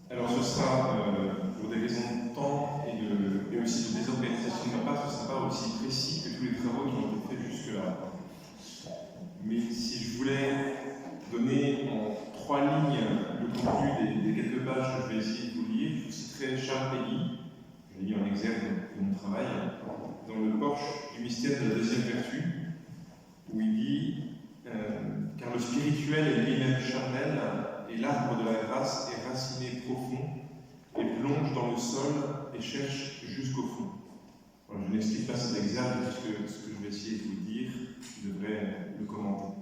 Alors ce sera, pour des raisons de temps et aussi de désorganisation de ma part, ce ne sera pas aussi précis que tous les travaux qui ont été faits jusque-là. Mais si je voulais donner en 3 lignes le contenu des quelques pages que je vais essayer de vous lire, je vous citerai Charles Péguy, je l'ai mis en exergue de mon travail, dans le porche du mystère de la deuxième vertu, où il dit car le spirituel est lui-même charnel, et l'arbre de la grâce est raciné profond, et plonge dans le sol et cherche jusqu'au fond. Voilà, je n'explique pas cet exergue, puisque ce que je vais essayer de vous dire, je devrais le commenter.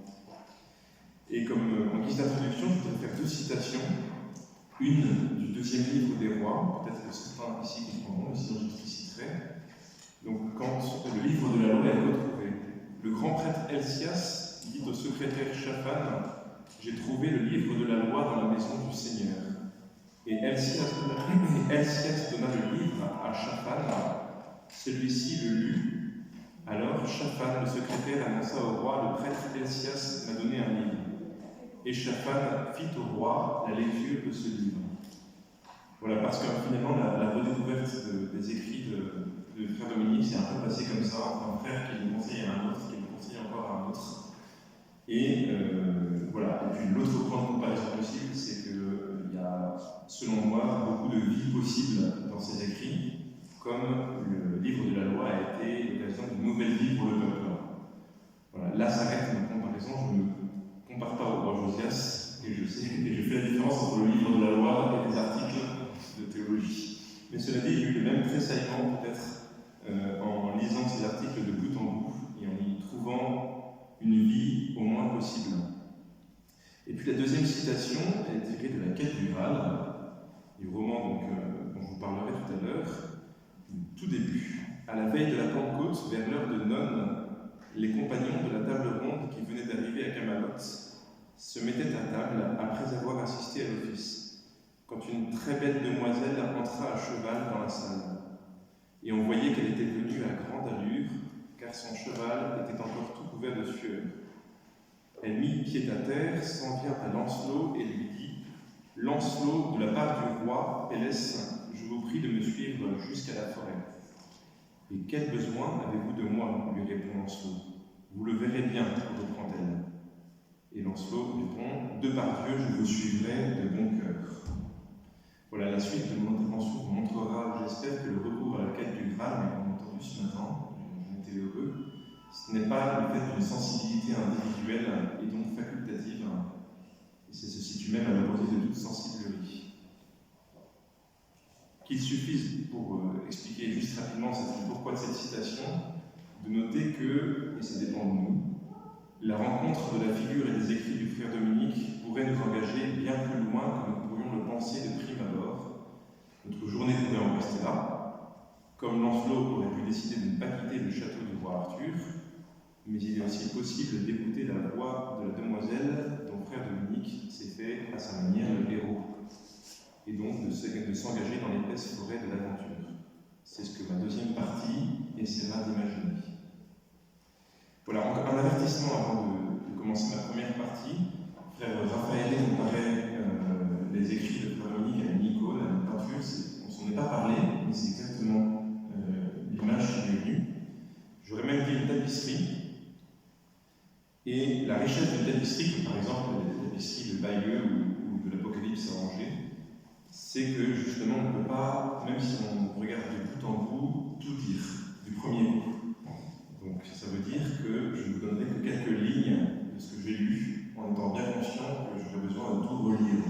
Et comme en guise d'introduction, je voudrais faire 2 citations. Une du 2e livre des rois, peut-être que certains ici comprendront, mais sinon j'expliciterai. Donc, quand le livre de la loi est retrouvé, le grand prêtre Helsias dit au secrétaire Shaphan: j'ai trouvé le livre de la loi dans la maison du Seigneur. Et Helsias donna le livre à Shaphan. Celui-ci le lut. Alors Shaphan, le secrétaire, annonça au roi: le prêtre Helsias m'a donné un livre. Et Shaphan fit au roi la lecture de ce livre. Voilà, parce que finalement, la redécouverte des écrits de frère Dominique, c'est un peu passé comme ça, entre un frère qui le conseille à un autre, qui le conseille encore à un autre. Et voilà, et puis l'autre point de comparaison possible, c'est qu'il y a, selon moi, beaucoup de vie possible dans ces écrits, comme le livre de la loi a été l'occasion d'une nouvelle vie pour le peuple. Voilà, là s'arrête ma comparaison, je ne compare pas au roi Josias, et je fais la différence entre le livre de la loi et les articles de théologie. Mais cela dit, j'ai eu le même tressaillement peut-être en lisant ces articles de bout en bout et en y trouvant une vie au moins possible. Et puis la deuxième citation est tirée de La Quête du Graal, du roman donc, dont je vous parlerai tout à l'heure, du tout début. À la veille de la Pentecôte, vers l'heure de nonne, les compagnons de la table ronde qui venaient d'arriver à Camelot se mettaient à table après avoir assisté à l'office, quand une très belle demoiselle entra à cheval dans la salle. Et on voyait qu'elle était venue à grande allure, car son cheval était encore tout couvert de sueur. Elle mit pied à terre, s'en vient à Lancelot et lui dit: Lancelot, de la part du roi Pélès, je vous prie de me suivre jusqu'à la forêt. Et quel besoin avez-vous de moi, lui répond Lancelot. Vous le verrez bien, reprend-elle. Et Lancelot répond: de par Dieu, je vous suivrai de bon cœur. Voilà, la suite de mon intervention vous montrera, j'espère, que le recours à la quête du Graal, mais qu'on a entendu ce matin, j'en étais heureux, ce n'est pas le fait d'une sensibilité individuelle et donc facultative, et c'est se situe même à l'opposé de toute sensiblerie. Qu'il suffise, pour expliquer juste rapidement pourquoi de cette citation, de noter que, et ça dépend de nous, la rencontre de la figure et des écrits du frère Dominique pourrait nous engager bien plus loin que nous pourrions le penser de prime abord. Notre journée pourrait en rester là, comme Lancelot aurait pu décider de ne pas quitter le château du roi Arthur, mais il est aussi possible d'écouter la voix de la demoiselle dont frère Dominique s'est fait à sa manière le héros, et donc de s'engager dans l'épaisse forêt de l'aventure. C'est ce que ma deuxième partie essaiera d'imaginer. Voilà, encore un avertissement avant de commencer ma première partie. Frère Raphaël nous paraît les écrits de frère Dominique à une icône, à une peinture. On s'en est pas parlé, mais c'est exactement l'image qui m'est venue. J'aurais même dit une tapisserie. Et la richesse d'une tapisserie, comme par exemple les tapisseries de Bayeux ou de l'Apocalypse à Angers, c'est que justement on ne peut pas, même si on regarde de bout en bout, tout dire du premier coup. Donc ça veut dire que je ne vous donnerai que quelques lignes de ce que j'ai lu, en étant bien conscient que j'aurais besoin de tout relire.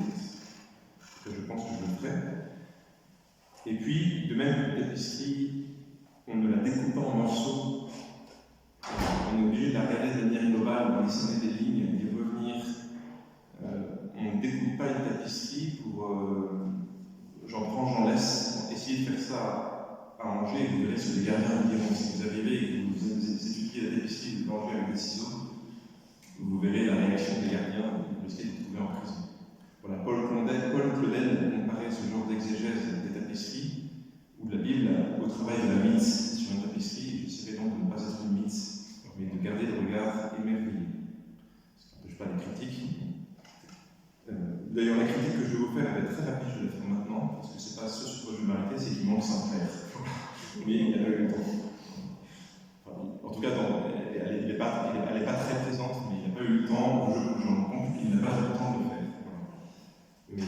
Je pense que je le ferai. Et puis, de même, une tapisserie, on ne la découpe pas en morceaux. On est obligé de la regarder de manière globale, d'en dessiner des lignes, d'y revenir. On ne découpe pas une tapisserie pour j'en prends, j'en laisse. Essayez de faire ça à Angers et vous verrez ce que les gardiens vous diront. Si vous arrivez et que vous étudiez la tapisserie de Angers avec des ciseaux, vous verrez la réaction des gardiens et vous risquez de vous trouver en prison. Voilà, Paul Claudel comparait ce genre d'exégèse des tapisseries ou de la Bible au travail de la mythe sur une tapisserie. J'essaierai donc de ne pas être une mythe, mais de garder le regard émerveillé. Ce qui n'empêche pas les critiques. D'ailleurs, la critique que je vais vous faire, elle est très rapide, je la fais maintenant. maintenant, parce que c'est pas ce sur quoi je vais m'arrêter, c'est qu'il manque Saint-Clair. Mais il n'y a pas eu le temps. Enfin, en tout cas, elle n'est pas très présente, mais il n'y a pas eu le temps, j'en compte qu'il n'a pas eu le temps de le faire. Voilà. Mais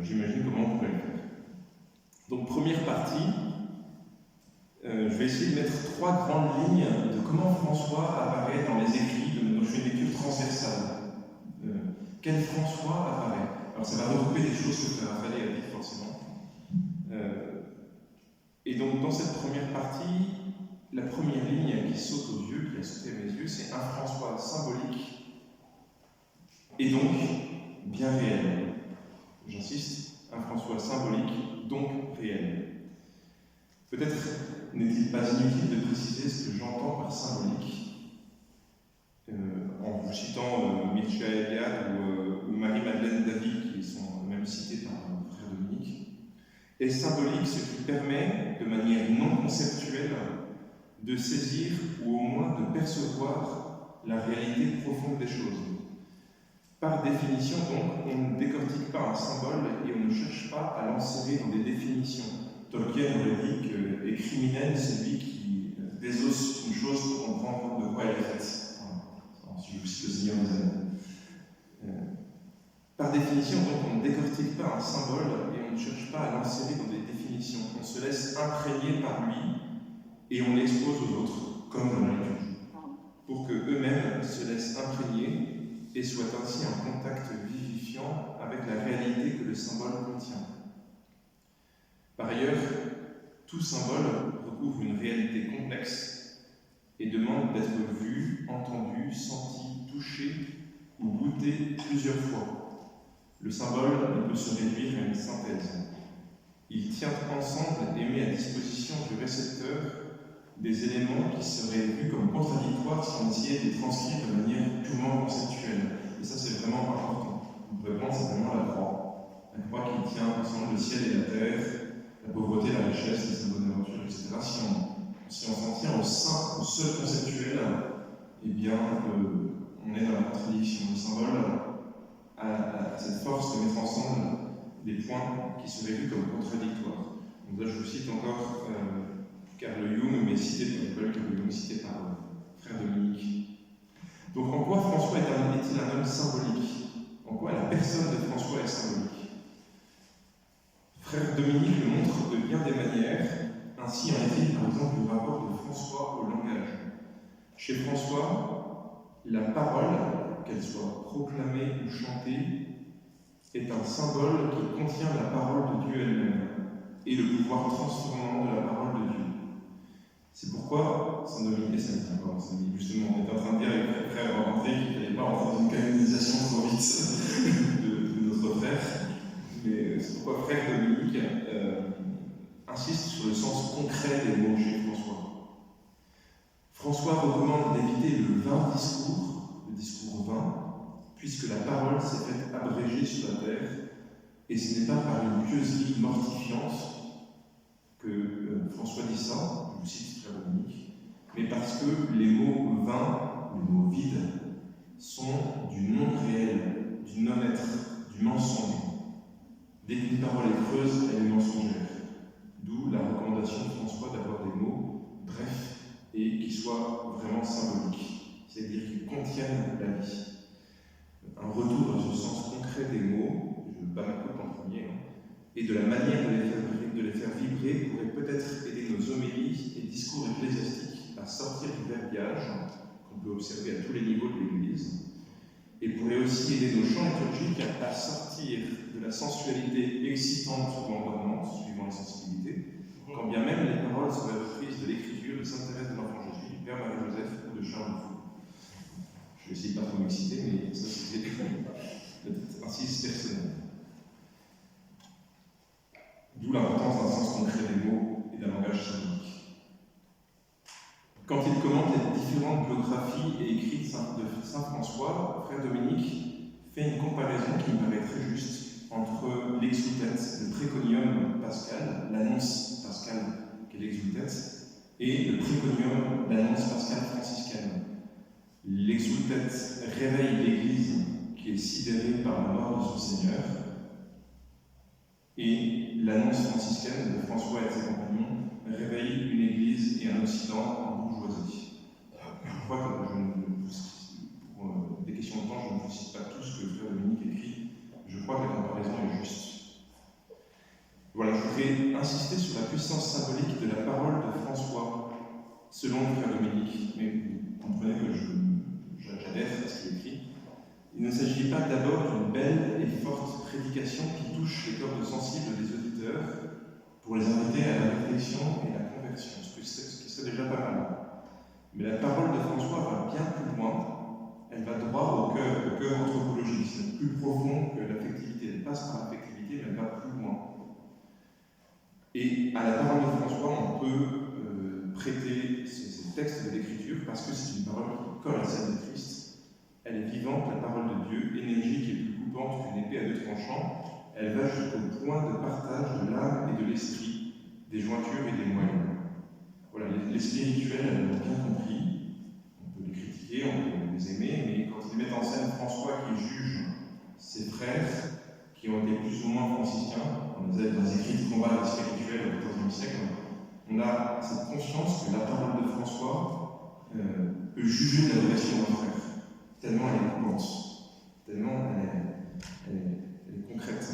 j'imagine comment on pourrait le faire. Donc, première partie, je vais essayer de mettre 3 grandes lignes de comment François apparaît dans les écrits. Donc, je fais une lecture transversale. Quel François apparaît? Alors, ça va regrouper des choses que Frère Raphaël a dit forcément. Et donc, dans cette première partie, la première ligne qui saute aux yeux, qui a sauté à mes yeux, c'est un François symbolique et donc bien réel. J'insiste, un François symbolique, donc réel. Peut-être n'est-il pas inutile de préciser ce que j'entends par symbolique, en vous citant Mircea Eliade ou Marie-Madeleine Davy, qui sont même cités par Frère Dominique. Est symbolique ce qui permet, de manière non conceptuelle, de saisir ou au moins de percevoir la réalité profonde des choses. Par définition, donc, on ne décortique pas un symbole et on ne cherche pas à l'enserrer dans des définitions. Tolkien aurait dit que est criminel celui qui désosse une chose pour comprendre de quoi elle est faite. Voilà. Si je cite le Seigneur des Anneaux. Par définition, donc, on ne décortique pas un symbole et on ne cherche pas à l'enserrer dans des définitions. On se laisse imprégner par lui et on l'expose aux autres, comme dans la liturgie, pour qu'eux-mêmes se laissent imprégner et soient ainsi en contact vivifiant avec la réalité que le symbole contient. Par ailleurs, tout symbole recouvre une réalité complexe et demande d'être vu, entendu, senti, touché ou goûté plusieurs fois. Le symbole ne peut se réduire à une synthèse. Il tient ensemble et met à disposition du récepteur des éléments qui seraient vus comme contradictoires si on essayait de les transcrire de manière purement conceptuelle. Et ça, c'est vraiment important. Vraiment, c'est vraiment la croix. La croix qui tient ensemble le ciel et la terre, la pauvreté, la richesse, les symboles de nature, etc. Si on s'en tient au seul conceptuel, eh bien, on est dans la contradiction. Le symbole a cette force de mettre ensemble des points qui seraient vus comme contradictoires. Donc là, je vous cite encore Carl Jung, mais cité par Carl Jung, cité par Frère Dominique. Donc en quoi François est-il un homme symbolique? En quoi la personne de François est symbolique? Frère Dominique le montre de bien des manières. Ainsi en est-il par exemple le rapport de François au langage. Chez François, la parole, qu'elle soit proclamée ou chantée, est un symbole qui contient la parole de Dieu elle-même et le pouvoir transformant de la parole de Dieu. C'est pourquoi Saint Dominique et Saint Paul, justement, on est en train de dire avec frère André qu'il ne fallait pas rentrer dans une canonisation trop vite de notre frère. Mais c'est pourquoi frère Dominique insiste sur le sens concret des mots chez François. François recommande d'éviter le vain discours, le discours vain, puisque la parole s'est faite abréger sur la terre, et ce n'est pas par une pieuserie mortifiante que François dit ça, je vous cite Frère Dominique, mais parce que les mots vains, les mots vides, sont du non réel, du non-être, du mensonge. Dès qu'une parole est creuse, elle est mensongère. D'où la recommandation de François d'avoir des mots brefs et qui soient vraiment symboliques, c'est-à-dire qui contiennent la vie. Un retour à ce sens concret des mots, je bats ma coupe en premier, et de la manière de les faire vibrer pourrait peut-être aider nos homélies et discours ecclésiastiques à sortir du verbiage qu'on peut observer à tous les niveaux de l'Église, et pourrait aussi aider nos chants liturgiques à sortir de la sensualité excitante ou endormante, suivant les sensibilités, quand bien même les paroles seraient reprises de l'écriture de Sainte Thérèse de l'Enfant Jésus, du Père Marie-Joseph ou de Charles de Foucault. Je vais essayer de ne pas trop m'exciter, mais ça c'est un insiste personnel. D'où l'importance d'un sens concret des mots et d'un langage symbolique. Quand il commente les différentes biographies et écrits de Saint François, Frère Dominique fait une comparaison qui me paraît très juste entre l'exultet, le préconium pascal, l'annonce pascale qu'est l'exultet, et le préconium, l'annonce pascale franciscaine. L'exultet réveille l'Église qui est sidérée par la mort de son Seigneur, et l'annonce franciscaine de François et ses compagnons réveille une Église et un Occident en bourgeoisie. Je crois que pour des questions de temps, je ne vous cite pas tout ce que Frère Dominique écrit. Je crois que la comparaison est juste. Voilà, je voudrais insister sur la puissance symbolique de la parole de François, selon Frère Dominique, mais vous comprenez que j'adhère à ce qu'il écrit. Il ne s'agit pas d'abord d'une belle et forte prédication qui touche les cordes sensibles des auditeurs pour les inviter à la réflexion et à la conversion, ce qui serait déjà pas mal. Mais la parole de François va bien plus loin. Elle va droit au cœur anthropologique. C'est plus profond que l'affectivité. Elle passe par l'affectivité, mais elle va plus loin. Et à la parole de François, on peut prêter ces textes de l'Écriture parce que c'est une parole qui colle à celle de Christ. Elle est vivante, la parole de Dieu, énergique et plus coupante qu'une épée à deux tranchants. Elle va jusqu'au point de partage de l'âme et de l'esprit, des jointures et des moyens. Voilà, les spirituels, elles l'ont bien compris. On peut les critiquer, on peut les aimer, mais quand ils mettent en scène François qui juge ses frères, qui ont été plus ou moins franciscains, on les a dans les écrits de combat spirituels au XIVe siècle, on a cette conscience que la parole de François peut juger de la vocation d'un frère, tellement elle est coupante, tellement elle est concrète.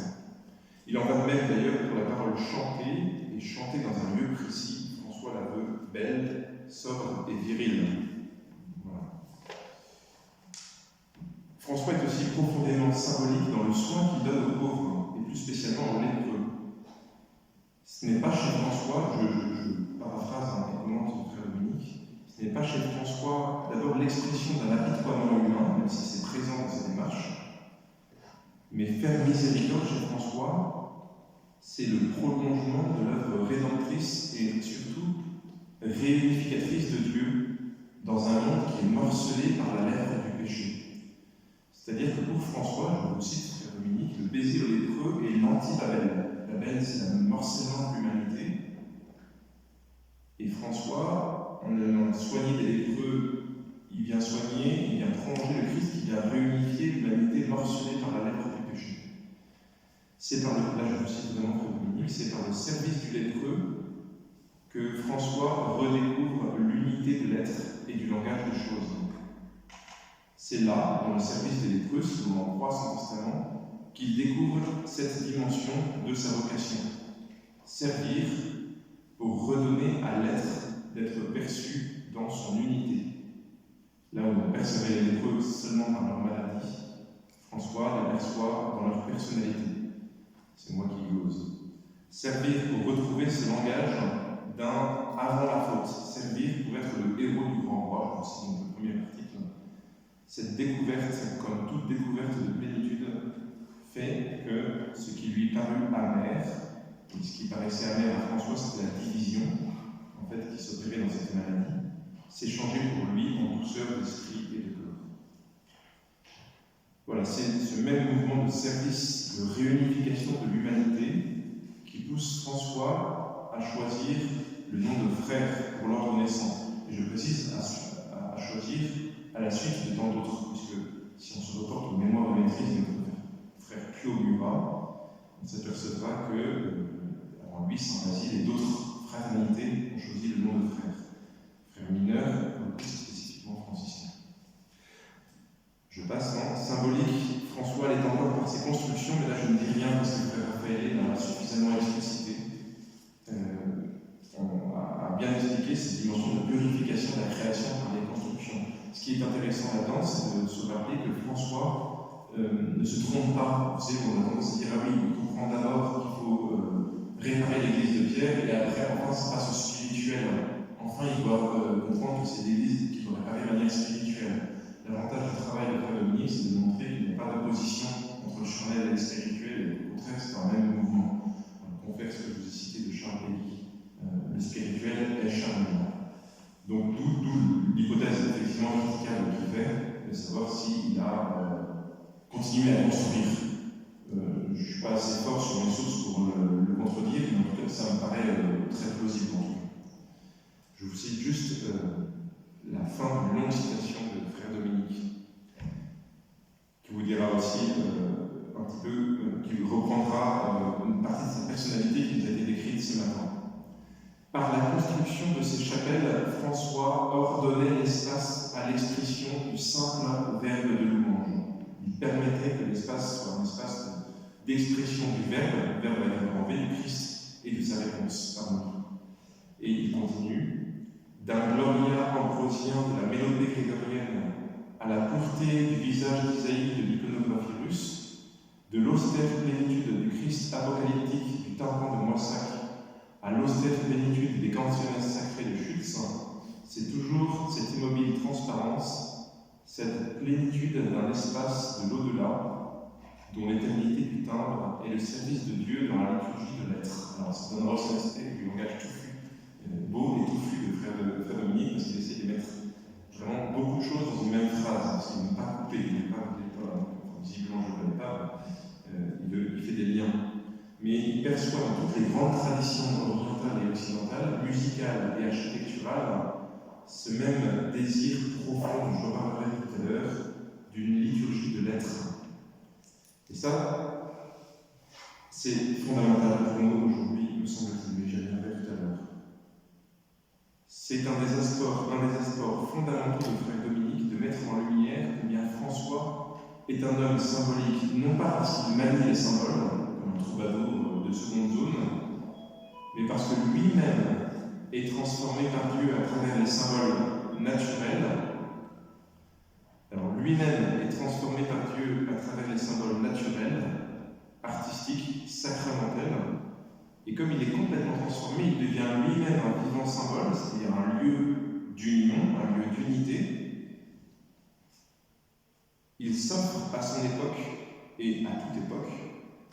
Il en va de même d'ailleurs pour la parole chantée, et chantée dans un lieu précis. François la veut belle, sobre et virile. Voilà. François est aussi profondément symbolique dans le soin qu'il donne aux pauvres, et plus spécialement aux lépreux. Ce n'est pas chez François, je paraphrase un comment de Frère Dominique, ce n'est pas chez François d'abord l'expression d'un apitoiement humain, même si c'est présent dans sa démarche, mais faire miséricorde chez François, c'est le prolongement de l'œuvre rédemptrice et surtout réunificatrice de Dieu dans un monde qui est morcelé par la lèvre du péché. C'est-à-dire que pour François, je vous cite Frère Dominique, le baiser au lépreux est l'anti-Babel. Babel, c'est le morcellement de l'humanité. Et François, en allant soigner des lépreux, il vient soigner, il vient prolonger le Christ, qui vient réunifier l'humanité morcelée par la lèvre du péché. C'est par là je vous cite vraiment Frère Dominique, c'est par le service du lépreux que François redécouvre l'unité de l'être et du langage des choses. C'est là, dans le service des lépreux, selon l'on croit son testament, qu'il découvre cette dimension de sa vocation. Servir pour redonner à l'être d'être perçu dans son unité. Là où on percevait les lépreux seulement par leur maladie, François les perçoit dans leur personnalité. C'est moi qui glose. Servir pour retrouver ce langage d'un avant la faute. Servir pour être le héros du grand roi, je cite dans le premier article. Cette découverte, comme toute découverte de plénitude, fait que ce qui lui parut amer, et ce qui paraissait amer à François, c'était la division, en fait, qui s'opérait dans cette maladie, s'est changé pour lui en douceur d'esprit et de corps. Voilà, c'est ce même mouvement de service, de réunification de l'humanité qui pousse François à choisir le nom de frère pour l'ordre naissant. Et je précise, à choisir à la suite de tant d'autres, puisque si on se reporte aux mémoires de maîtrise de notre frère Pio Murat, on s'apercevra que, avant lui, Saint Basile et d'autres fraternités ont choisi le nom de frère. Frère mineur, plus spécifiquement franciscain. Je passe en symbolique. François l'est encore par ses constructions, mais là je ne dis rien parce que le frère Raphaël l'a suffisamment explicité. On a bien expliqué cette dimension de purification de la création par les constructions. Ce qui est intéressant là-dedans, c'est de se rappeler que François ne se trompe pas. Vous savez, on a tendance à dire, ah oui, il comprend d'abord qu'il faut réparer l'église de Pierre, et après, enfin, ça passe au spirituel. Enfin, il doit comprendre que c'est l'église qui doit réparer de manière spirituelle. L'avantage du travail de Frère Dominique, c'est de montrer qu'il n'y a pas d'opposition entre le charnel et le spirituel, et au contraire, c'est un même mouvement. On confère ce que je vous ai cité de Charles Péguy. Le spirituel est charnel. Donc, d'où l'hypothèse effectivement critiquable qu'il fait, de savoir s'il a continué à construire. Je ne suis pas assez fort sur mes sources pour le contredire, mais en tout cas, ça me paraît très plausible. Je vous cite juste la fin d'une longue citation de Frère Dominique, qui vous dira aussi un petit peu, qui reprendra une partie de sa personnalité Par la construction de ces chapelles, François ordonnait l'espace à l'expression du simple verbe de louange. Il permettait que l'espace soit un espace d'expression du verbe avec un grand V, du Christ et de sa réponse à nous. Et il continue, d'un gloria ambrosien de la mélodie grégorienne à la pureté du visage d'Isaïe de l'iconographie russe, de l'austère plénitude du Christ apocalyptique du tympan de Moissac à l'austère plénitude des canciones sacrées de Schütz, c'est toujours cette immobile transparence, cette plénitude d'un espace de l'au-delà, dont l'éternité du timbre est le service de Dieu dans la liturgie de l'être. Alors, ça donnera aussi un aspect du langage touffu, beau et touffu de Frère Dominique, parce qu'il essaie de mettre vraiment beaucoup de choses dans une même phrase, parce qu'il ne veut pas couper, il n'est pas, visiblement je ne le connais pas, il fait des liens. Mais il perçoit dans toutes les grandes traditions orientales et occidentales, musicales et architecturales, ce même désir profond, dont je reparlerai tout à l'heure, d'une liturgie de l'être. Et ça, c'est fondamental pour nous aujourd'hui, me semble-t-il, mais j'y reviendrai tout à l'heure. C'est un des apports fondamentaux de Frère Dominique de mettre en lumière combien François est un homme symbolique, non pas parce qu'il manie les symboles, comme un troubadour de seconde zone, mais parce que lui-même est transformé par Dieu à travers les symboles naturels. Alors lui-même est transformé par Dieu à travers les symboles naturels, artistiques, sacramentels, et comme il est complètement transformé, il devient lui-même un vivant symbole, c'est-à-dire un lieu d'union, un lieu d'unité. Il s'offre à son époque et à toute époque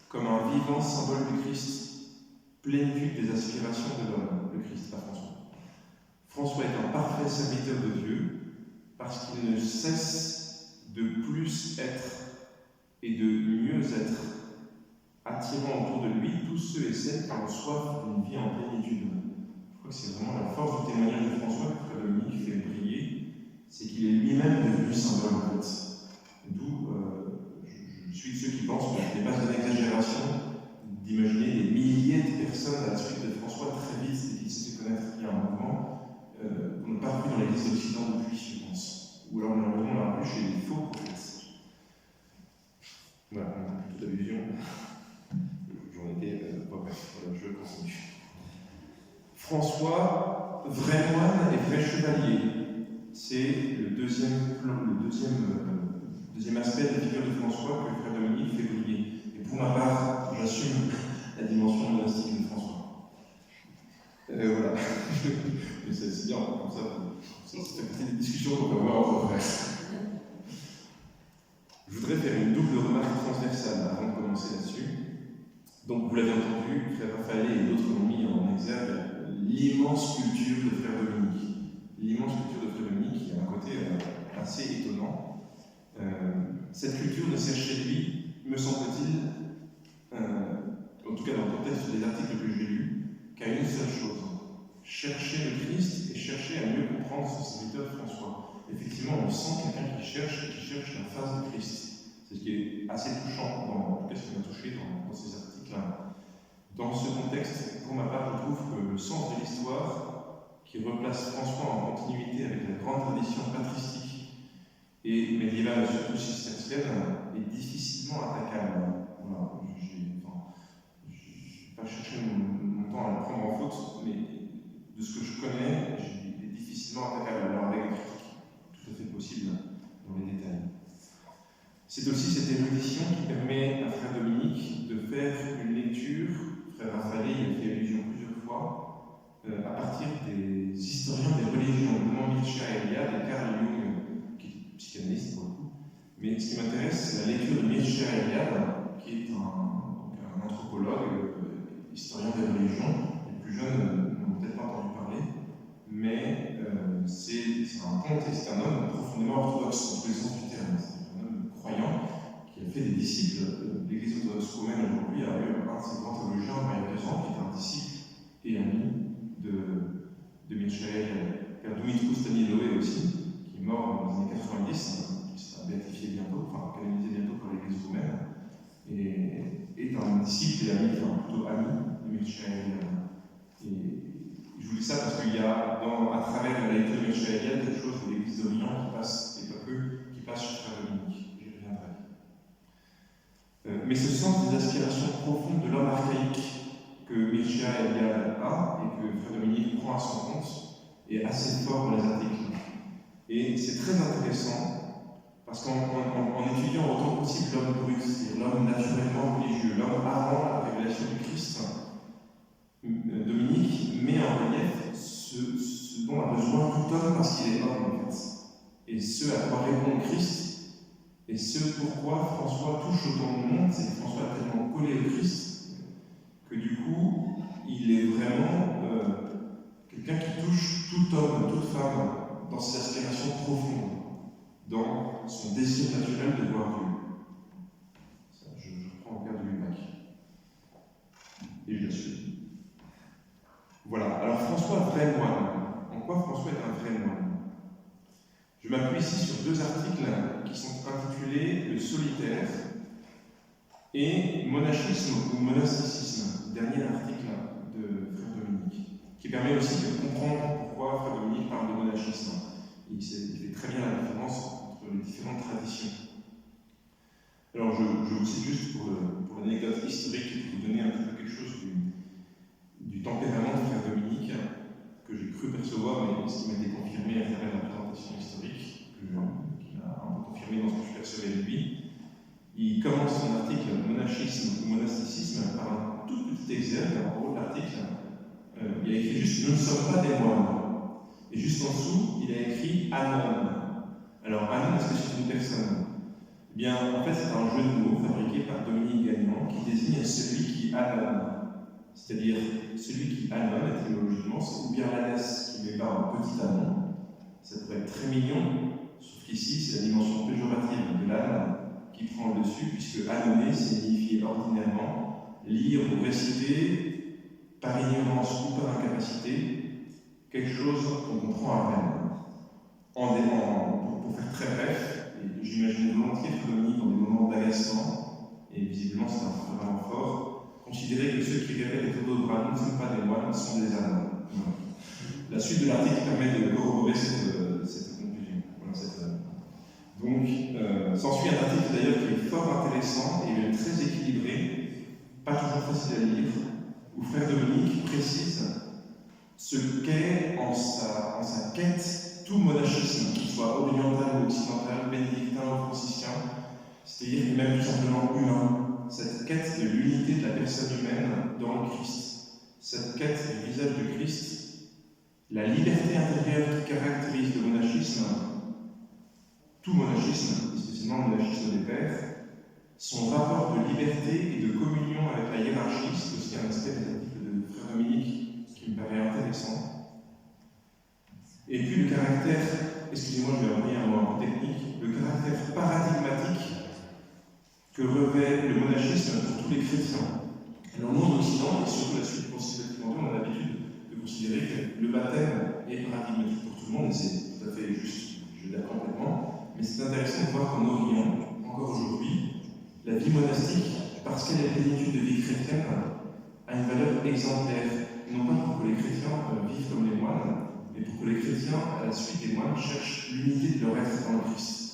comme un vivant symbole du Christ, plénitude des aspirations de l'homme, le Christ, pas François. François est un parfait serviteur de Dieu parce qu'il ne cesse de plus être et de mieux être, attirant autour de lui tous ceux et celles qui ont soif d'une vie en plénitude. Je crois que c'est vraiment la force du témoignage de François que Frère Dominique fait briller, c'est qu'il est lui-même devenu symbole en fait. D'où je suis de ceux qui pensent que ce n'est pas une exagération d'imaginer des milliers de personnes à la suite de François très vite et qu'il s'est fait connaître il y a un moment, qu'on n'a pas vu dans l'Église d'Occident depuis, je pense. Ou alors malheureusement on l'a vu chez les faux prophètes. Voilà, toute allusion. J'en étais bref, voilà, je continue. François, vrai moine et vrai chevalier, c'est le deuxième aspect de la figure de François que Frère Dominique fait briller. Et pour ma part, j'assume la dimension monastique de François. Voilà. Mais c'est bien, comme ça fait partie des discussions qu'on peut avoir entre frères. Je voudrais faire une double remarque transversale avant de commencer là-dessus. Donc, vous l'avez entendu, Frère Raphaël et d'autres ont mis en exergue l'immense culture de Frère Dominique. L'immense culture de Frère Dominique qui a un côté assez étonnant. Cette culture ne sert chez lui, me semble-t-il, en tout cas dans le contexte des articles que j'ai lus, qu'à une seule chose, chercher le Christ et chercher à mieux comprendre son serviteur François. Effectivement, on sent quelqu'un qui cherche la face du Christ. C'est ce qui est assez touchant, en tout cas ce qui m'a touché dans ces articles-là. Dans ce contexte, pour ma part, je trouve que le sens de l'histoire, qui replace François en continuité avec la grande tradition patristique et médiévale, surtout cistercienne, est difficilement attaquable. Voilà. Je n'ai pas cherché mon temps à le prendre en faute, mais de ce que je connais, il est difficilement attaquable. Alors avec des critiques tout à fait possibles dans les détails. C'est aussi cette érudition qui permet à Frère Dominique de faire une lecture, Frère Raphaël y a fait allusion plusieurs fois, à partir des historiens des religions, notamment Mircea Eliade et Carl Jung, qui est psychanalyste pour le coup. Mais ce qui m'intéresse, c'est la lecture de Mircea Eliade, qui est un anthropologue, historien des religions. Les plus jeunes n'ont peut-être pas entendu parler, mais c'est un conte et c'est un homme profondément orthodoxe dans tous les sens du terme. Croyant, qui a fait des disciples de l'Église orthodoxe romaine aujourd'hui, a eu un de ses grands théologiens il y a 2 ans, qui était un disciple et ami de Mircea, Père Dumitru Staniloae aussi, qui est mort dans les années 90, qui sera béatifié bientôt, enfin canonisé bientôt par l'Église romaine, et est un disciple et ami, enfin plutôt ami de Mircea. Et je vous dis ça parce qu'il y a, à travers la lecture de Michel, quelque chose de l'Église d'Orient qui passe, et pas que, qui passe chez Frère Dominique. J'y reviendrai. Mais ce sens des aspirations profondes de l'homme archaïque que Mircea Eliade a et que Frère Dominique prend à son compte est assez fort dans les articles. Et c'est très intéressant parce qu'en étudiant autant que possible l'homme brut, c'est-à-dire l'homme naturellement religieux, l'homme avant la révélation du Christ, Dominique met en relief ce dont a besoin tout homme parce qu'il est homme en fait. Et ce à quoi répond Christ, et ce pourquoi François touche autant de monde, c'est que François a tellement collé au Christ que du coup, il est vraiment quelqu'un qui touche tout homme, toute femme, dans ses aspirations profondes, dans son désir naturel de voir Dieu. Ça, je reprends le cas de Lubac. Et je la suis. Voilà, alors François, vrai moine. En quoi François est un vrai moine? Je m'appuie ici sur deux articles qui sont intitulés Le solitaire et Monachisme ou monasticisme, dernier article de Frère Dominique, qui permet aussi de comprendre pourquoi Frère Dominique parle de monachisme. Il fait très bien la différence entre les différentes traditions. Alors je vous cite juste pour l'anecdote historique, pour vous donner un petit peu quelque chose du tempérament de Frère Dominique, que j'ai cru percevoir, mais ce qui m'a été confirmé à travers la présentation historique, qui m'a un peu confirmé dans ce que je percevais de lui. Il commence son article Monachisme ou monasticisme par un tout petit exergue en haut de l'article. Il a écrit juste « Nous ne sommes pas des moines ». Et juste en dessous, il a écrit « Anon ». Alors Anon, est-ce que c'est une personne? Eh bien, en fait, c'est un jeu de mots fabriqué par Dominique Gagnon qui désigne celui qui annonce. C'est-à-dire, celui qui annonce, étymologiquement, c'est ou bien l'ânesse qui met par un petit anon. Ça pourrait être très mignon, sauf qu'ici, c'est la dimension péjorative de l'âne qui prend le dessus, puisque annonner signifie ordinairement lire ou réciter par ignorance ou par incapacité quelque chose qu'on comprend à peine. Pour faire très bref, et j'imagine volontiers Dominique dans des moments d'agacement, et visiblement c'est un peu vraiment fort, considérer que ceux qui répètent les tours de bras ne sont pas des moines, sont des ânes. Voilà. La suite de l'article permet de corroborer cette conclusion. Voilà, donc, s'ensuit un article d'ailleurs qui est fort intéressant et très équilibré, pas toujours facile à lire, où Frère Dominique précise ce qu'est en sa quête tout monachisme, qu'il soit oriental ou occidental, bénédictin ou franciscain, c'est-à-dire même tout simplement humain, cette quête de l'unité de la personne humaine dans le Christ, cette quête du visage du Christ, la liberté intérieure qui caractérise le monachisme, tout monachisme, et spécialement le monachisme des pères, son rapport de liberté et de communion avec la hiérarchie, c'est aussi un aspect des articles de Frère Dominique qui me paraît intéressant. Et puis le caractère, excusez-moi, je vais revenir à un mot un peu technique, le caractère paradigmatique que revêt le monachisme pour tous les chrétiens. Dans le monde occidental, et surtout la suite du Concile Vatican II, on a l'habitude de considérer que le baptême est paradigmatique pour tout le monde, et c'est tout à fait juste, je l'adhère complètement, mais c'est intéressant de voir qu'en Orient, encore aujourd'hui, la vie monastique, parce qu'elle est plénitude de vie chrétienne, a une valeur exemplaire, non pas pour que les chrétiens vivent comme les moines, mais pour que les chrétiens, à la suite des moines, cherchent l'unité de leur être dans le Christ.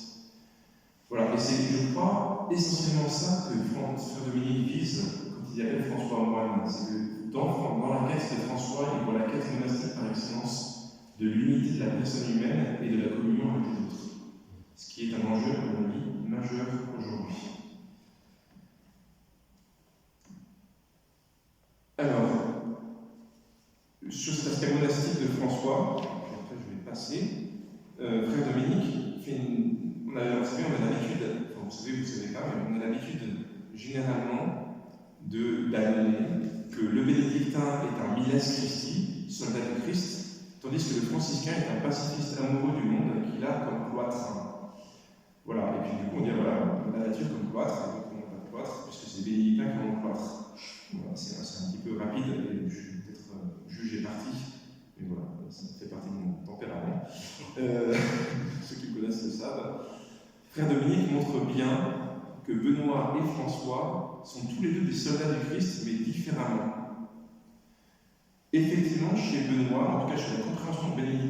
Voilà, et c'est, je crois, essentiellement ça que Frère Dominique vise quand il appelle François moine. C'est que dans la quête de François, il voit la quête monastique par excellence de l'unité de la personne humaine et de la communion avec les autres. Ce qui est un enjeu, à mon avis, majeur aujourd'hui. Alors, sur cet aspect monastique de François, puis après je vais passer, Frère Dominique fait on a l'habitude, enfin vous savez pas, mais on a l'habitude généralement d'amener que le bénédictin est un miles Christi, soldat du Christ, tandis que le franciscain est un pacifiste amoureux du monde qu'il a comme cloître. Voilà, et puis du coup on dit voilà, la nature comme cloître, et donc on n'a pas de cloître, puisque c'est les bénédictins qui ont le cloître. Voilà, c'est un petit peu rapide, et je suis peut-être jugé parti, mais voilà, ça fait partie de mon tempérament. Ceux qui me connaissent le savent. Frère Dominique montre bien que Benoît et François sont tous les deux des soldats du Christ, mais différemment. Effectivement, effectivement, chez Benoît, en tout cas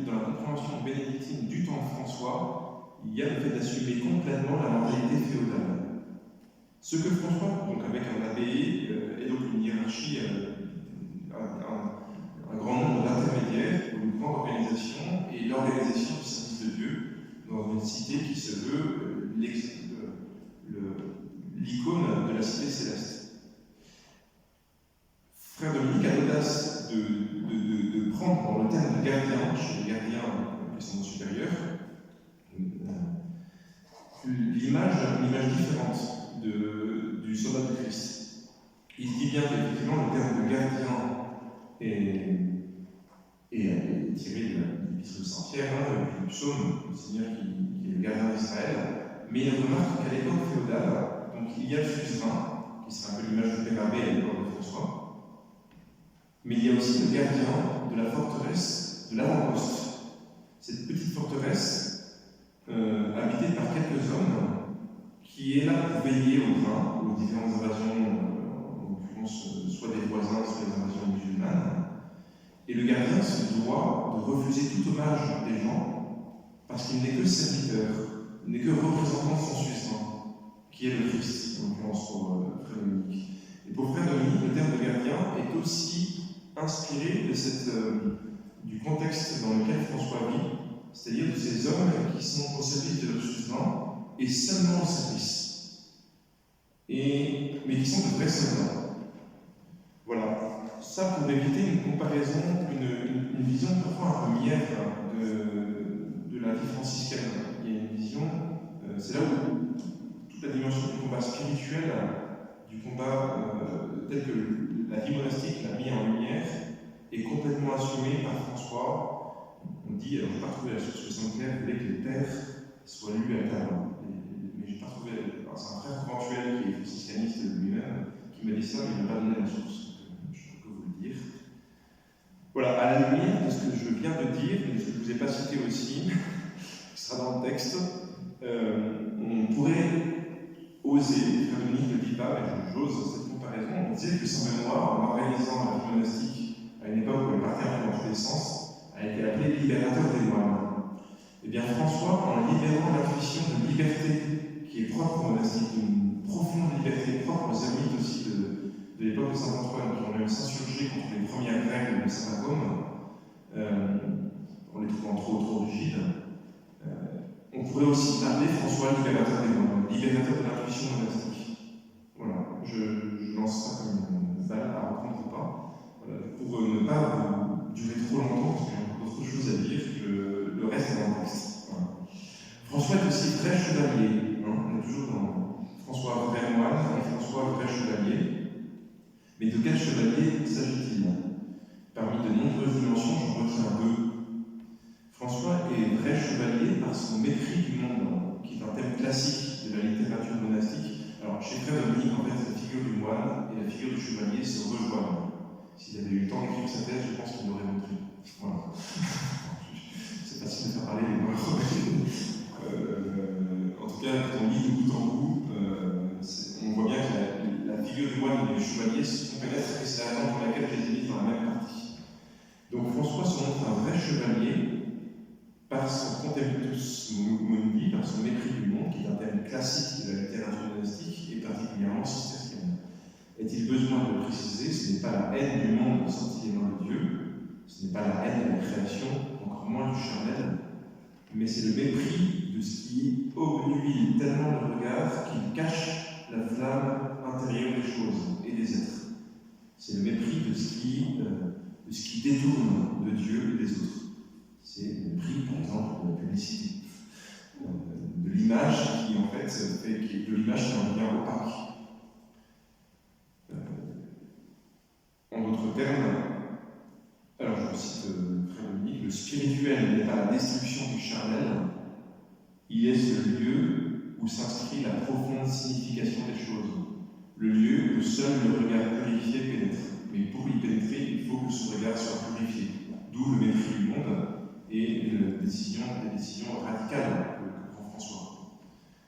dans la compréhension bénédictine du temps de François, il y a le fait d'assumer complètement la mentalité féodale. Ce que François, donc avec un abbé et donc une hiérarchie, un grand nombre d'intermédiaires pour une grande organisation et l'organisation du service de Dieu dans une cité qui se veut l'icône de la cité céleste. Frère Dominique a l'audace de prendre dans le terme de gardien, chez les gardiens qui sont supérieurs, l'image différente du soldat de Christ. Il dit bien qu'effectivement le terme de gardien est tiré de l'Épître de Saint-Pierre, du psaume, le Seigneur qui est le gardien d'Israël, mais il remarque qu'à l'époque féodale, donc il y a le suzerain, qui serait un peu l'image du Père Abbé à l'époque de François, mais il y a aussi le gardien de la forteresse de l'avant-poste. Cette petite forteresse, habitée par quelques hommes, qui est là pour veiller au grain, aux différentes invasions, en l'occurrence soit des voisins, soit des invasions musulmanes. Et le gardien se doit de refuser tout hommage des gens, parce qu'il n'est que serviteur, il n'est que représentant de son suzerain, qui est le Christ, en l'occurrence pour Frère Dominique. Et pour Frère Dominique, le terme de gardien est aussi inspiré du contexte dans lequel François vit, c'est-à-dire de ces hommes qui sont au service de leur suzerain et seulement au service, mais qui sont de vrais soldats. Voilà, ça pour éviter une comparaison, une vision parfois un peu mièvre de la vie franciscaine. Il y a une vision, c'est là où toute la dimension du combat spirituel, du combat tel que la vie monastique l'a mis en lumière, est complètement assumée par François. On dit, alors je n'ai pas trouvé la source de Saint-Clair, il voulait que les pères soient lus à table. Mais je n'ai pas trouvé. C'est un frère éventuel qui est franciscaniste lui-même qui m'a dit ça, mais il ne m'a pas donné la source. Je peux vous le dire. Voilà, à la lumière de ce que je viens de dire, et de ce que je ne vous ai pas cité aussi, qui sera dans le texte, on pourrait oser, Frère Dominique ne le dit pas, mais j'ose cette comparaison, on disait que Saint Benoît, en organisant la vie monastique à une époque où elle partait dans tous les sens, a été appelé libérateur des moines. Eh bien François, en libérant l'intuition de liberté qui est propre au monastique, une profonde liberté propre aux ermites aussi de l'époque de Saint-Antoine, qui ont même s'insurgé contre les premières règles de Saint-Pacôme, en les trouvant trop rigides, on pourrait aussi parler François libérateur des moines, libérateur de l'intuition monastique. Voilà, je lance ça comme une balle à reprendre ou pas, voilà, pour ne pas durer trop longtemps, parce qu'il y a encore d'autres choses à dire, le reste est dans le texte. Voilà. François est aussi vrai chevalier, on est toujours dans François vrai moine et François vrai chevalier. Mais de quel chevalier s'agit-il? Parmi de nombreuses dimensions, j'en retiens deux. François est vrai chevalier par son mépris du monde, qui est un thème classique de la littérature monastique. Alors, chez Frère Dominique, en fait, la figure du moine et la figure du chevalier se rejoignent. S'il avait eu le temps d'écrire sa thèse, je pense qu'il l'aurait montré. Voilà. C'est facile de faire parler les moines. En tout cas, quand on lit de bout en bout, on voit bien que la figure du moine et du chevalier se compénètrent, et c'est la raison pour laquelle je les ai mis dans la même partie. Donc François se montre un vrai chevalier par son contemptus mundi, par son mépris du monde, qui est un thème classique de la littérature monastique et particulièrement cistercienne. Est-il besoin de le préciser? Ce n'est pas la haine du monde sortie des mains de Dieu, ce n'est pas la haine de la création, encore moins du charnel, mais c'est le mépris de ce qui obnuile tellement le regard qu'il cache la flamme intérieure des choses et des êtres. C'est le mépris de ce qui détourne de Dieu et des autres. C'est le mépris, par exemple, de la publicité, de l'image qui, en fait, de l'image qui en devient opaque. En d'autres termes, alors je cite Frère Dominique, le spirituel n'est pas la destruction du charnel, il est ce lieu où s'inscrit la profonde signification des choses, le lieu où seul le regard purifié pénètre. Mais pour y pénétrer, il faut que ce regard soit purifié, d'où le mépris du monde et les décisions radicales que prend François.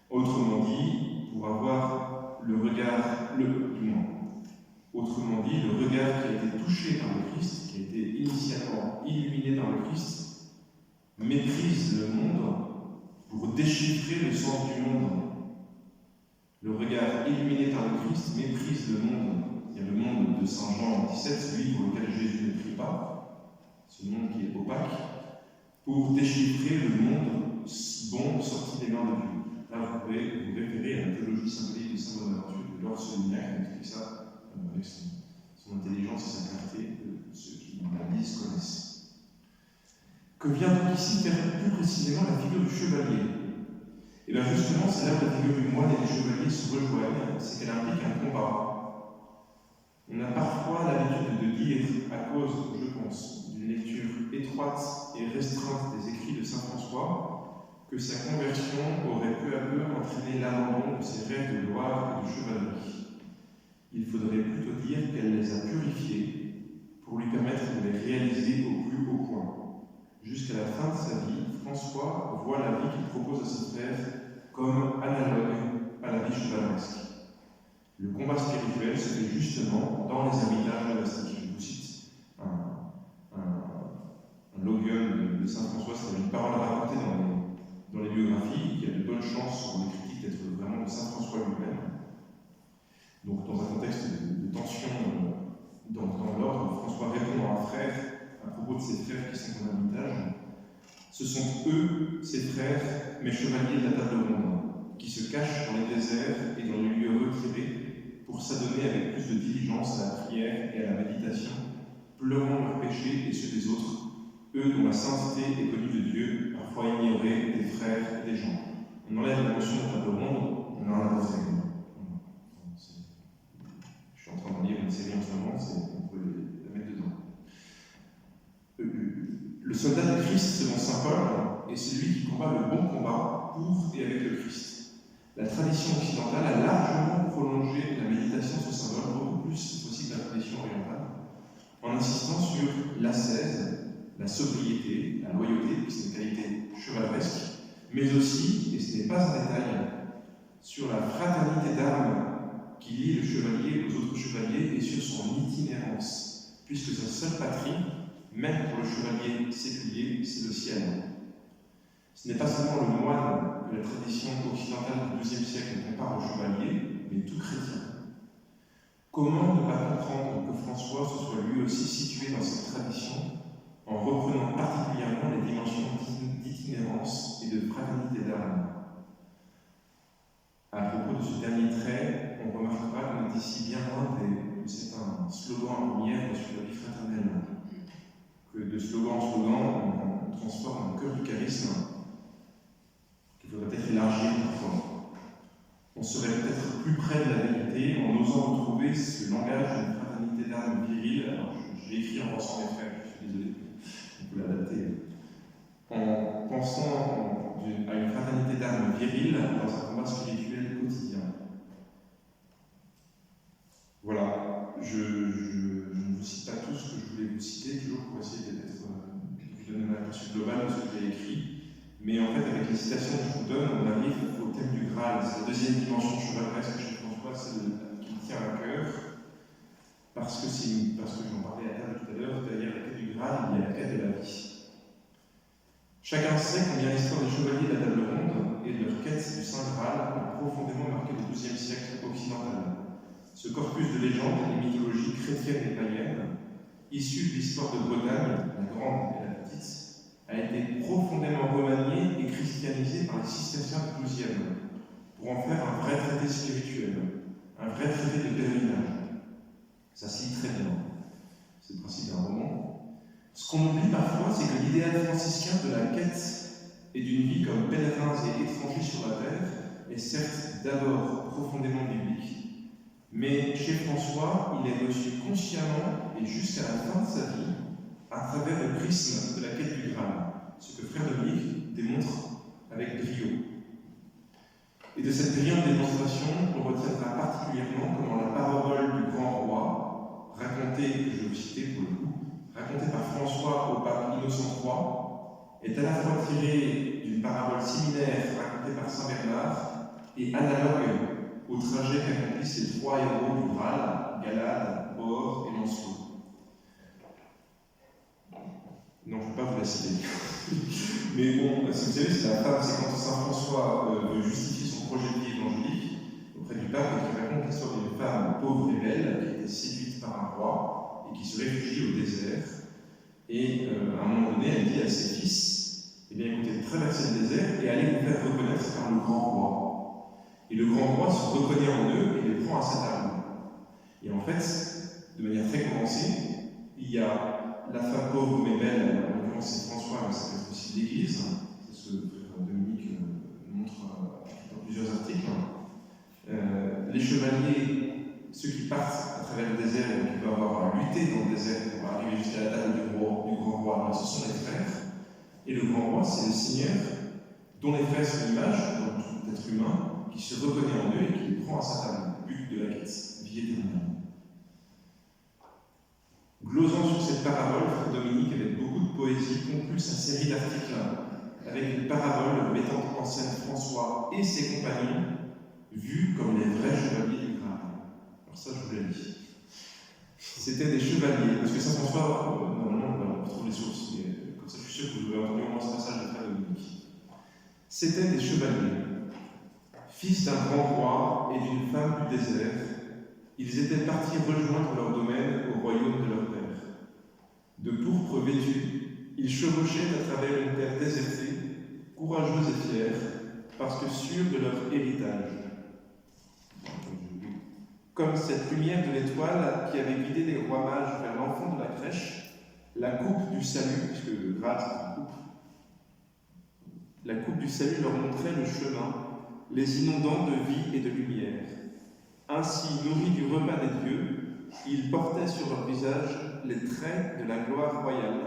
Autrement dit, pour avoir le regard, Autrement dit, le regard qui a été touché par le Christ, qui a été initialement illuminé par le Christ, méprise le monde pour déchiffrer le sens du monde. Le regard illuminé par le Christ méprise le monde. Il y a le monde de Saint Jean 17, celui pour lequel Jésus ne prie pas, ce monde qui est opaque, pour déchiffrer le monde bon sorti des mains de Dieu. Là, vous pouvez vous référer à la théologie symbolique de Saint Bonaventure, de Laure Solignac, qui explique ça avec son intelligence et sa clarté, ceux qui la lisent connaissent. Que vient donc ici faire plus précisément la figure du chevalier? Et bien justement, c'est là où la figure du moine et du chevalier se rejoignent, c'est qu'elle implique un combat. On a parfois l'habitude de dire, à cause, je pense, d'une lecture étroite et restreinte des écrits de saint François, que sa conversion aurait peu à peu entraîné l'abandon de ses rêves de gloire et de chevalerie. Il faudrait plutôt dire qu'elle les a purifiés pour lui permettre de les réaliser au plus haut point. Jusqu'à la fin de sa vie, François voit la vie qu'il propose à ses frères comme analogue à la vie chevaleresque. Le combat spirituel se fait justement dans les hermitages monastiques. Je vous cite un logion de saint François, c'est une parole rapportée dans les biographies, qui a de bonnes chances sur les critiques d'être vraiment de saint François lui-même. Donc, dans un contexte de tension dans l'ordre, François répond à un frère à propos de ses frères qui sont en hermitage. Ce sont eux, ses frères, mes chevaliers de la table ronde, qui se cachent dans les déserts et dans les lieux retirés pour s'adonner avec plus de diligence à la prière et à la méditation, pleurant leurs péchés et ceux des autres, eux dont la sainteté est connue de Dieu, parfois ignorée des frères et des gens. On enlève la notion de table ronde, on en a la deuxième. Je suis en train de lire une série en ce moment, on peut la mettre dedans. Le soldat du Christ, selon saint Paul, est celui qui combat le bon combat pour et avec le Christ. La tradition occidentale a largement prolongé la méditation sur ce symbole, beaucoup plus possible que la tradition orientale, en insistant sur l'ascèse, la sobriété, la loyauté, qui c'est une qualité chevaleresque, mais aussi, et ce n'est pas un détail, sur la fraternité d'âme qui lie le chevalier aux autres chevaliers et sur son itinérance, puisque sa seule patrie, même pour le chevalier séculier, c'est le ciel. Ce n'est pas seulement le moine que la tradition occidentale du XIIe siècle compare au chevalier, mais tout chrétien. Comment ne pas comprendre que François se soit lui aussi situé dans cette tradition en reprenant particulièrement les dimensions d'itinérance et de fraternité d'âme? À propos de ce dernier trait, on remarquera qu'on est ici bien loin c'est un slogan à lumière sur la vie fraternelle. Que de slogan en slogan, on transforme un cœur du charisme qu'il faudrait peut-être élargir parfois. On serait peut-être plus près de la vérité en osant retrouver ce langage d'une fraternité d'âme virile. Alors, je l'ai écrit en pensant mes frères, je suis désolé, on peut l'adapter. En pensant à une fraternité d'âme virile dans un combat spirituel quotidien. Voilà, je ne vous cite pas tout ce que je voulais vous citer, toujours pour essayer de vous donner un aperçu global de ce que j'ai écrit. Mais en fait, avec les citations que je vous donne, on arrive au thème du Graal. C'est la deuxième dimension chevaleresque chez François, celle qui me tient à cœur. Parce que j'en parlais à table tout à l'heure, derrière la quête du Graal, il y a la quête de la vie. Chacun sait combien l'histoire des chevaliers de la table ronde et de leur quête du Saint Graal a profondément marqué le XIIe siècle occidental. Ce corpus de légendes et mythologies chrétiennes et païennes, issu de l'histoire de Bretagne, la grande et la petite, a été profondément remanié et christianisé par les cisterciens du XIIe, pour en faire un vrai traité spirituel, un vrai traité de pèlerinage. Ça se lit très bien. C'est le principe d'un roman. Ce qu'on oublie parfois, c'est que l'idéal franciscain de la quête et d'une vie comme pèlerins et étrangers sur la terre est certes d'abord profondément biblique, mais chez François, il est reçu consciemment et jusqu'à la fin de sa vie à travers le prisme de la quête du Graal, ce que Frère Dominique démontre avec brio. Et de cette brillante démonstration, on retiendra particulièrement comment la parabole du grand roi, racontée, que je vais vous citer pour le coup, racontée par François au pape Innocent III, est à la fois tirée d'une parabole similaire racontée par saint Bernard et analogue au trajet qu'accomplissent les trois héros du Graal, Galad, Port et Lancelot. Non, je ne peux pas vous la citer. Mais bon, si vous savez, c'est la femme, c'est quand Saint François veut justifier son projet de vie évangélique auprès du pape et qui raconte l'histoire d'une femme pauvre et belle qui a été séduite par un roi et qui se réfugie au désert. Et à un moment donné, elle dit à ses fils, eh bien écoutez, traversez le désert et allez vous faire reconnaître par le grand roi. Et le grand roi se reconnaît en eux et les prend à sa table. Et en fait, de manière très condensée, il y a la femme pauvre mais belle, en l'occurrence c'est François, mais ça peut être aussi l'Église, c'est ce que Dominique montre dans plusieurs articles. Les chevaliers, ceux qui partent à travers le désert et qui doivent avoir à lutter dans le désert pour arriver jusqu'à la table du grand roi, ce sont les frères. Et le grand roi, c'est le Seigneur, dont les frères sont l'image, comme tout être humain, qui se reconnaît en eux et qui les prend à sa table, but de la quête, vie éternelle. Glosant sur cette parabole, Frère Dominique, avec beaucoup de poésie, conclut sa série d'articles avec une parabole mettant en scène François et ses compagnons, vus comme les vrais chevaliers du Graal. Alors ça, je vous l'ai dit. C'était des chevaliers, parce que Saint François, normalement, on retrouve les sources, mais comme ça, je suis sûr que vous avez entendu au moins ce passage de Frère Dominique. C'était des chevaliers, fils d'un grand roi et d'une femme du désert. Ils étaient partis rejoindre leur domaine au royaume de leur père. De pourpre vêtus, ils chevauchaient à travers une terre désertée, courageux et fiers, parce que sûrs de leur héritage. Comme cette lumière de l'étoile qui avait guidé les rois mages vers l'enfant de la crèche, la coupe du salut, puisque le Graal c'est une coupe, la coupe du salut leur montrait le chemin, les inondant de vie et de lumière. Ainsi, nourris du repas des dieux, ils portaient sur leur visage les traits de la gloire royale,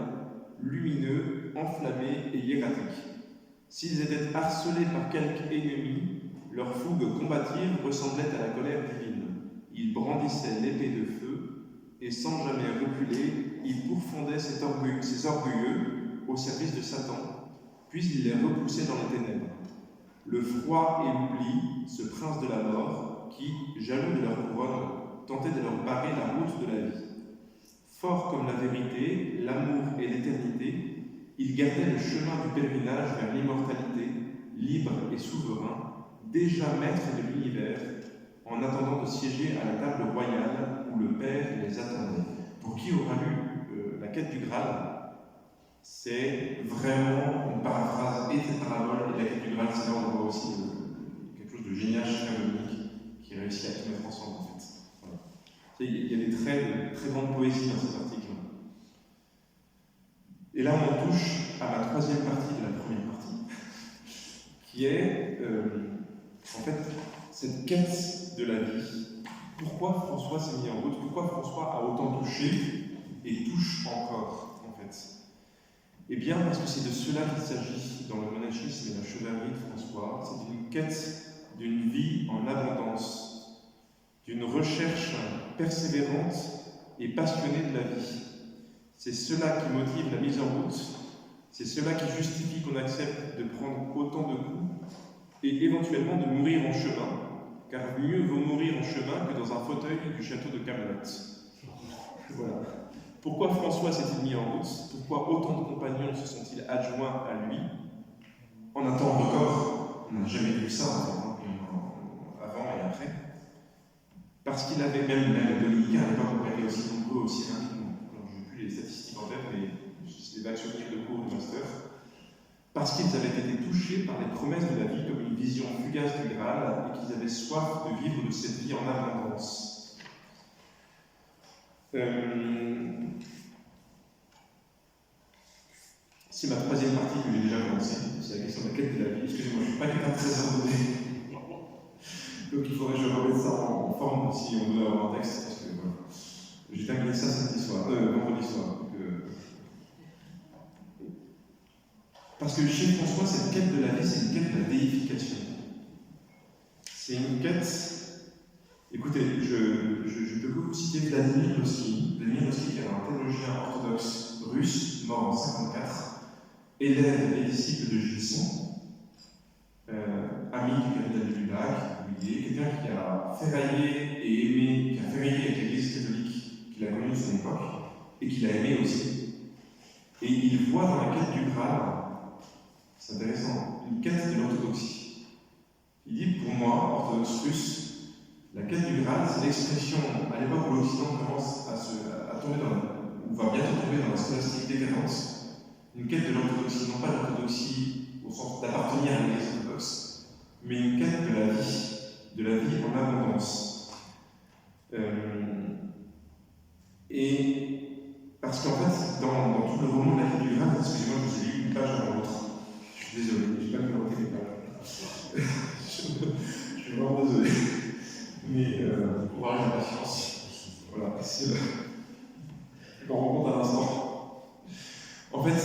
lumineux, enflammés et hiératiques. S'ils étaient harcelés par quelque ennemi, leur fougue combative ressemblait à la colère divine. Ils brandissaient l'épée de feu, et sans jamais reculer, ils pourfondaient ces orgueilleux au service de Satan, puis ils les repoussaient dans les ténèbres. Le froid et l'oubli, ce prince de la mort, qui, jaloux de leur couronne, tentait de leur barrer la route de la vie. Forts comme la vérité, l'amour et l'éternité, ils gardaient le chemin du pèlerinage vers l'immortalité, libre et souverain, déjà maître de l'univers, en attendant de siéger à la table royale où le Père les attendait. Pour qui aura lu la quête du Graal, c'est vraiment une paraphrase et cette parabole et la quête du Graal, c'est là où on voit aussi quelque chose de génial chez Frère Dominique qui réussit à tout mettre ensemble en fait. Voilà. Il y a des traits de très grande poésie dans cet article. Et là on touche à la troisième partie de la première partie, qui est en fait cette quête de la vie. Pourquoi François s'est mis en route? Pourquoi François a autant touché et touche encore en fait? Eh bien parce que c'est de cela qu'il s'agit dans le monachisme et la chevalerie de François. C'est une quête d'une vie en abondance, d'une recherche persévérante et passionnée de la vie. C'est cela qui motive la mise en route, c'est cela qui justifie qu'on accepte de prendre autant de coups et éventuellement de mourir en chemin, car mieux vaut mourir en chemin que dans un fauteuil du château de Camelot. Voilà. Pourquoi François s'est-il mis en route? Pourquoi autant de compagnons se sont-ils adjoints à lui? En un temps record, on n'a jamais vu ça avant et après. Parce qu'il avait même les dominicains à l'époque ont été aussi nombreux, aussi rapidement. Alors, je n'ai plus les statistiques en tête, mais c'est des vagues souvenirs de cours de master. Parce qu'ils avaient été touchés par les promesses de la vie comme une vision fugace du Graal et qu'ils avaient soif de vivre de cette vie en abondance. C'est ma troisième partie que j'ai déjà commencée, c'est la question de la quête de la vie. Excusez-moi, je ne suis pas quelqu'un de très ordonné. Donc il faudrait que je remette ça en forme si on veut avoir un texte, parce que voilà. J'ai terminé ça vendredi soir. Parce que chez François, cette quête de la vie, c'est une quête de la déification. C'est une quête. Écoutez, je peux vous citer Vladimir Lossky. Vladimir Lossky, qui est un théologien orthodoxe russe, mort en 1954, élève et disciple de Gilson, ami du cardinal Lubac, quelqu'un qui a ferraillé et aimé, qui a ferraillé avec l'Église catholique qu'il a connu de son époque et qu'il a aimé aussi. Et il voit dans la quête du Graal, c'est intéressant, une quête de l'orthodoxie. Il dit, pour moi, orthodoxe russe, la quête du Graal, c'est l'expression, à l'époque où l'Occident commence à tomber ou va bientôt tomber dans la scolastique décadence, une quête de l'orthodoxie, non pas l'orthodoxie au sens d'appartenir à l'Église orthodoxe, mais une quête de la vie en abondance. Et parce qu'en fait, dans tout le roman de la quête du Graal, excusez-moi, je vous ai lu une page avant l'autre. Je suis désolé, je n'ai pas pu noter les pages. Je suis vraiment désolé. Mais courage et patience. Voilà, c'est le rencontre à l'instant. En fait,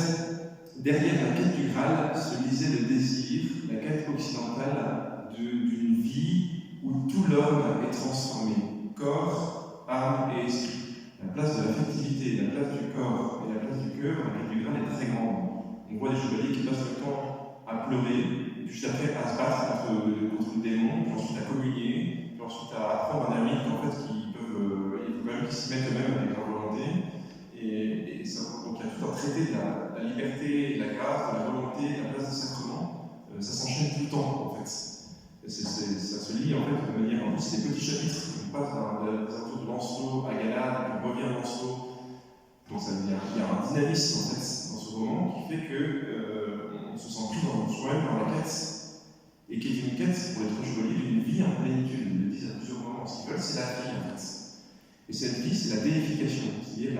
derrière la quête du Graal se lisait le désir, la quête occidentale d'une vie où tout l'homme est transformé, corps, âme et esprit. La place de l'affectivité, la place du corps et la place du cœur, la quête du Graal est très grande. On voit des chevaliers qui passent le temps à pleurer, juste après à se battre contre le démon, puis ensuite à communier, puis ensuite à apprendre un ami qu'en fait il faut quand même qu'ils s'y mettent eux-mêmes avec leur volonté. Et ça, donc il y a tout un traité de la liberté, de la grâce, de la volonté, de la place des sacrements. Ça s'enchaîne tout le temps en fait. Ça se lit en fait de manière. En plus, c'est des petits chapitres. On passe des alentours de Lancelot à Galade, puis on revient à Lancelot. Donc il y a un dynamisme en fait dans ce roman qui fait qu'on se sent plus dans soi-même, dans la quête. Et qui est une quête, pour les trois chevaliers, d'une vie en plénitude. Ils le disent à plusieurs moments. Ce qu'ils veulent, c'est la vie en fait. Et cette vie, c'est la déification, qui est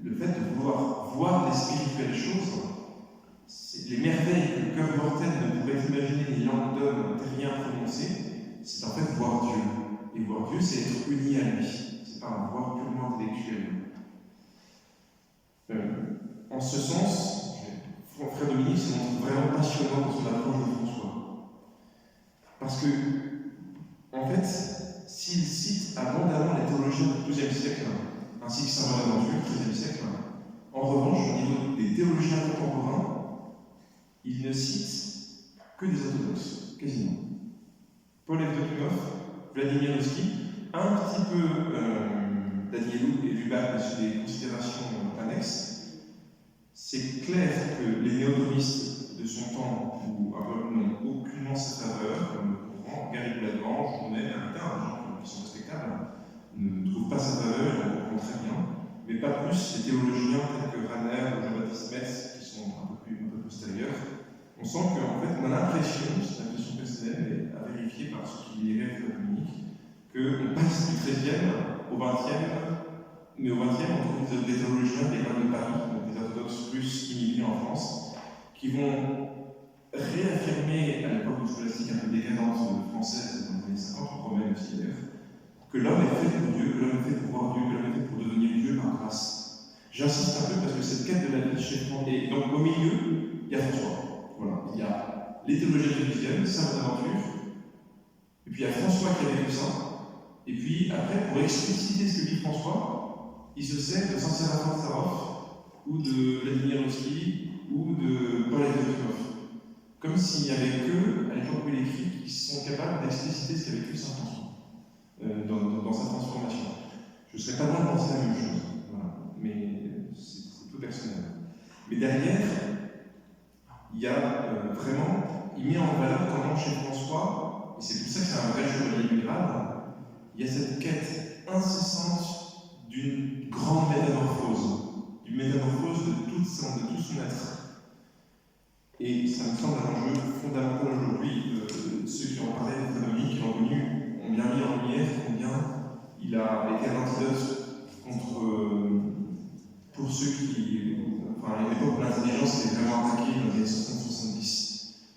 le fait de vouloir voir les spirituelles choses, les merveilles que le cœur mortel ne pouvait imaginer, ni langue d'homme, rien prononcer, c'est en fait voir Dieu. Et voir Dieu, c'est être uni à lui. C'est pas un voir purement intellectuel. En ce sens, Frère Dominique se montre vraiment passionnant dans son approche de François. Parce que, en fait, s'il cite abondamment les théologiens du XIIe siècle, ainsi que Saint Bonaventure, du XIIIe siècle, en revanche, au niveau des théologiens contemporains, il ne cite que des orthodoxes, quasiment. Paul Evdokimov, Vladimir Lossky, un petit peu Danielou et Lubac, mais sur des considérations annexes. C'est clair que les néotomistes de son temps, ou n'ont aucunement sa faveur, comme Gary Bladvan, Journet, Maritain, des gens qui sont respectables, ne trouvent pas sa faveur, ils la comprennent très bien, mais pas plus les théologiens tels que Ranner ou Jean-Baptiste Metz, qui sont un peu postérieurs. On sent qu'en fait, on a l'impression, c'est une impression personnelle, et à vérifier par ceux qui lirait Frère Dominique, qu'on passe du XIIIe au XXe, mais au XXe, on trouve des théologiens des Écoles de Paris, donc des orthodoxes russes immigrés en France, qui vont réaffirmer à l'époque du scolastique un peu décadente française, dans les années 50, romaine aussi d'ailleurs, que l'homme est fait pour Dieu, que l'homme est fait pour voir Dieu, que l'homme est fait pour devenir Dieu par grâce. J'insiste un peu parce que cette quête de la vie chez François, et donc au milieu, il y a François. Voilà, il y a les théologiens chrétiennes, Saint Bonaventure, et puis il y a François qui a vécu ça, et puis après, pour expliciter ce que dit François, il se sert de Saint-Séraphin de Sarov, ou de Vladimir Lossky, ou de Paul Evdokimov. Comme s'il n'y avait qu'eux, à l'époque où il écrit, qui sont capables d'expliciter ce qu'a vécu Saint François dans sa transformation. Je ne serais pas loin de penser la même chose, voilà. Mais c'est tout personnel. Mais derrière, il y a vraiment, il met en valeur comment chez François, et c'est pour ça que c'est un vrai chevalier du Graal, il y a cette quête incessante d'une grande métamorphose de tout son être. Et ça me semble un enjeu fondamental aujourd'hui. Ceux qui ont parlé de Frère Dominique, qui l'ont connu, ont bien mis en lumière combien il a été un antidote pour ceux qui. Enfin, à une époque où l'intelligence était vraiment attaquée dans les années 60-70.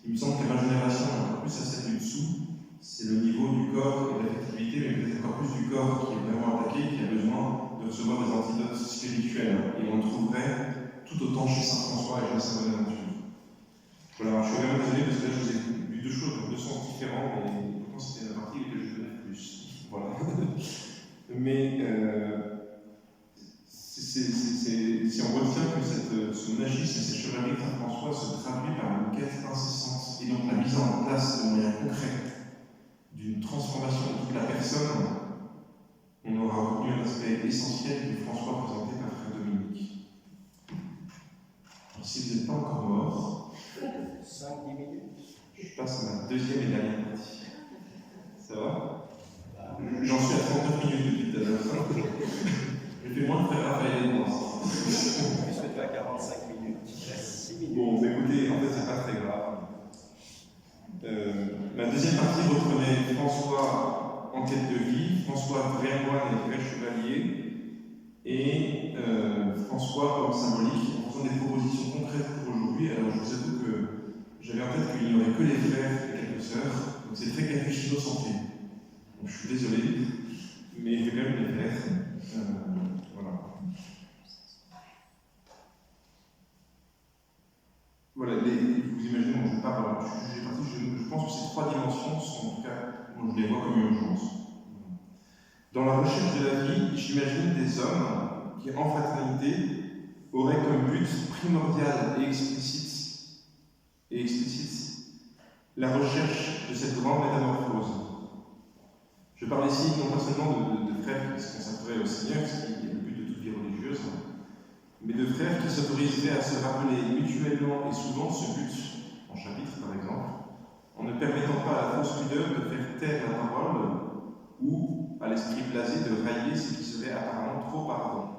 Il me semble que ma génération est encore plus à celle du dessous. C'est le niveau du corps et de l'affectivité, mais peut-être encore plus du corps qui est vraiment attaqué, qui a besoin de recevoir des antidotes spirituels. Et on le trouverait tout autant chez Saint François et chez Saint Bonaventure. Voilà, je suis vraiment désolé parce que là je vous ai vu deux choses, deux sens différents, mais pourtant c'était la partie que je connais le plus. Voilà. Mais si on retient que son agisme et ses chevaleries de Saint François se traduit par une quête incessante, et donc la mise en place de moyens concrets d'une transformation de toute la personne, on aura retenu un aspect essentiel que François présenté par Frère Dominique. Alors, si vous n'êtes pas encore mort, 5-10 minutes. Je passe à ma deuxième et dernière partie. Ça va? J'en suis à 39 minutes depuis tout à l'heure. Je fais moins de Frère Raphaël et moi. Puisque tu as 45 minutes, il reste 6 minutes. Bon, écoutez, en fait, c'est pas très grave. Ma deuxième partie reprenait François en quête de vie, François vrai moine et vrai chevalier, et François comme symbolique, en faisant des propositions concrètes pour aujourd'hui. Alors, je vous avoue que j'avais en tête qu'il n'y aurait que les frères et quelques sœurs, donc c'est très capuchino-centré. Donc, je suis désolé, mais je vais quand même les faire. Voilà. Voilà, vous imaginez, moi je parle, je pense que ces trois dimensions sont, en tout cas, moi je les vois comme une urgence. Dans la recherche de la vie, j'imagine des hommes qui, en fraternité, auraient comme but primordial et explicite la recherche de cette grande métamorphose. Je parle ici non pas seulement de frères qui se consacreraient au Seigneur, ce qui est le but de toute vie religieuse, mais de frères qui s'autoriseraient à se rappeler mutuellement et souvent ce but, en chapitre par exemple, en ne permettant pas à la fausse pudeur de faire taire la parole ou à l'esprit blasé de railler ce qui serait apparemment trop ardent.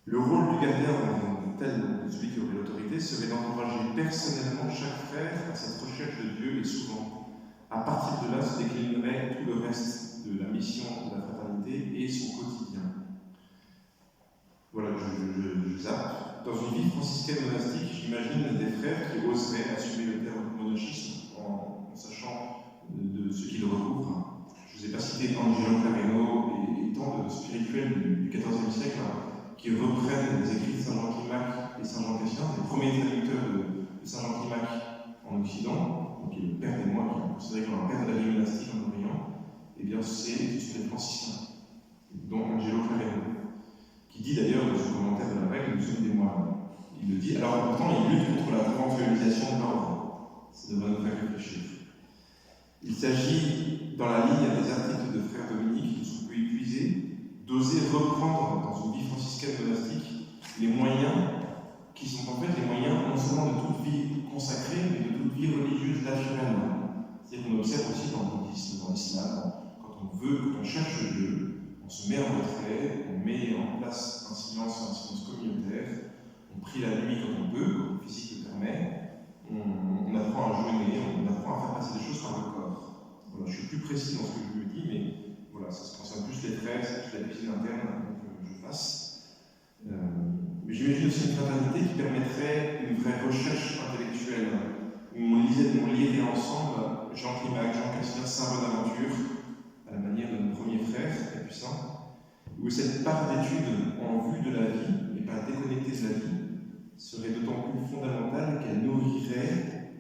Le rôle du gardien, tel que celui qui aurait l'autorité, serait d'encourager personnellement chaque frère à cette recherche de Dieu et souvent, à partir de là, se déclinerait tout le reste de la mission de la fraternité et son quotidien. Voilà, je zappe. Dans une vie franciscaine monastique, j'imagine des frères qui oseraient assumer le terme monachisme en sachant de ce qu'il recouvre. Je ne vous ai pas cité Angelo Clareno et tant de spirituels du XIVe siècle qui reprennent les écrits de Saint Jean Climac et Saint Jean Cassien, les premiers traducteurs de Saint Jean Climac en Occident, donc qui est le père des moines, qui est considéré comme un père de la vie monastique en Orient, et bien ce sont les franciscains, dont Angelo Clareno, qui dit d'ailleurs dans son commentaire de la règle, nous sommes des moines. Il le dit, alors pourtant il lutte contre la conventualisation de l'ordre. Ça devrait nous faire réfléchir. Il s'agit, dans la ligne des articles de Frère Dominique, qui sont peu épuisés, d'oser reprendre dans une vie franciscaine monastique les moyens qui sont en fait les moyens non seulement de toute vie consacrée, mais de toute vie religieuse naturelle. C'est-à-dire qu'on observe aussi dans le bouddhisme, dans l'islam, quand on cherche Dieu, on se met en retrait, on met en place un silence communautaire, on prie la nuit quand on peut, quand le physique le permet, on apprend à jeûner, on apprend à faire passer des choses par le corps. Voilà, je suis plus précis dans ce que je vous dis, mais voilà, ça se concerne plus les frères, c'est plus la cuisine interne que je fasse. Mais j'imagine aussi une fraternité qui permettrait une vraie recherche intellectuelle, où on lirait ensemble Jean Climac, Jean Cassien, Saint Bonaventure, à la manière de nos premiers frères, très puissants, où cette part d'étude en vue de la vie, et pas déconnectée de la vie, serait d'autant plus fondamentale qu'elle nourrirait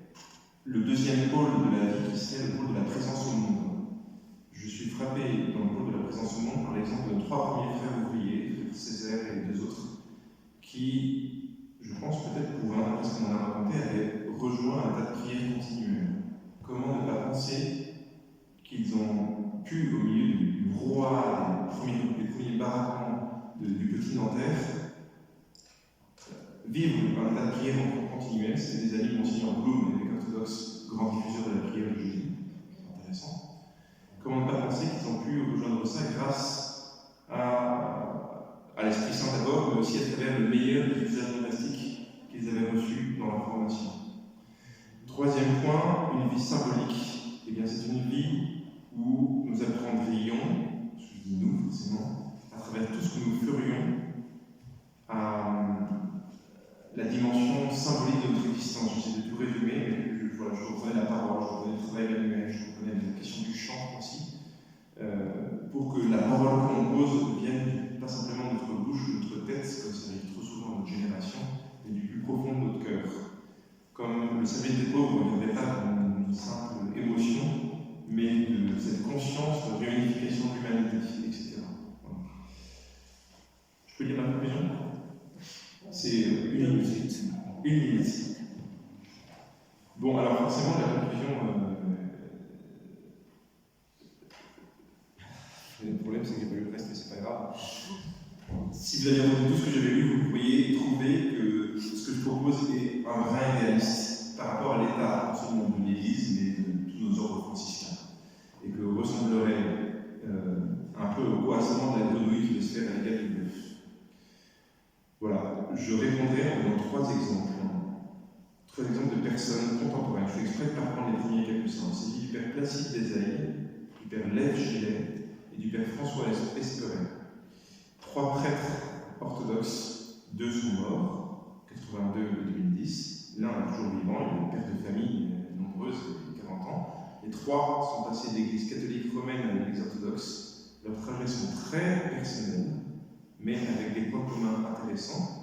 le deuxième pôle de la vie, qui serait le pôle de la présence au monde. Je suis frappé dans le pôle de la présence au monde par l'exemple de nos trois premiers frères ouvriers, Frère Césaire et deux autres, qui, je pense peut-être pour un peu ce qu'on a raconté, avaient rejoint un tas de prières continuelles. Comment ne pas penser qu'ils ont pu, au milieu du brouhaha des premiers baraquements du petit Nanterre, vivre un tas de prières continuelles. C'est des amis Monseigneur Blum, l'évêque orthodoxe, grand diffuseur de la prière de Jésus. C'est intéressant. Comment ne pas penser qu'ils ont pu rejoindre ça grâce à l'Esprit Saint d'abord, mais aussi à travers le meilleur des usages monastiques qu'ils avaient reçus dans leur formation. Troisième point, une vie symbolique. Eh bien, c'est une vie où nous apprendrions, je dis nous forcément, à travers tout ce que nous ferions, à la dimension symbolique de notre existence. J'essaie de tout résumer, mais je reprenais la parole, je reprenais le travail manuel, je reprenais la question du chant aussi, pour que la parole que l'on pose vienne pas simplement de notre bouche ou de notre tête, comme ça arrive trop souvent dans notre génération, mais du plus profond de notre cœur. Comme le service des pauvres ne viendrait pas d'une simple émotion, mais de cette conscience de réunification de l'humanité, etc. Voilà. Je peux lire ma conclusion ? C'est une minute. Une minute. Bon, alors forcément, la conclusion, le problème, Voilà. Si vous avez entendu tout ce que j'avais lu, vous pourriez trouver que ce que je propose est un brin idéaliste par rapport à l'état, non seulement de l'Église, mais de tous nos ordres franciscains. Et que ressemblerait un peu au coassement de la grenouille qui veut se faire à l'égal du bœuf. Voilà, je répondrai en donnant trois exemples de personnes contemporaines. Je fais exprès de ne pas prendre les premiers capucins. C'est dit du père Placide Désailles, du père Lev Gillet et du père François Esperet. Trois prêtres orthodoxes, deux sont morts, 82 et 2010. L'un est toujours vivant, il est père de famille nombreuse, 40 ans. Les trois sont passés de l'église catholique romaine à l'église orthodoxe. Leurs trajets sont très personnels, mais avec des points communs intéressants.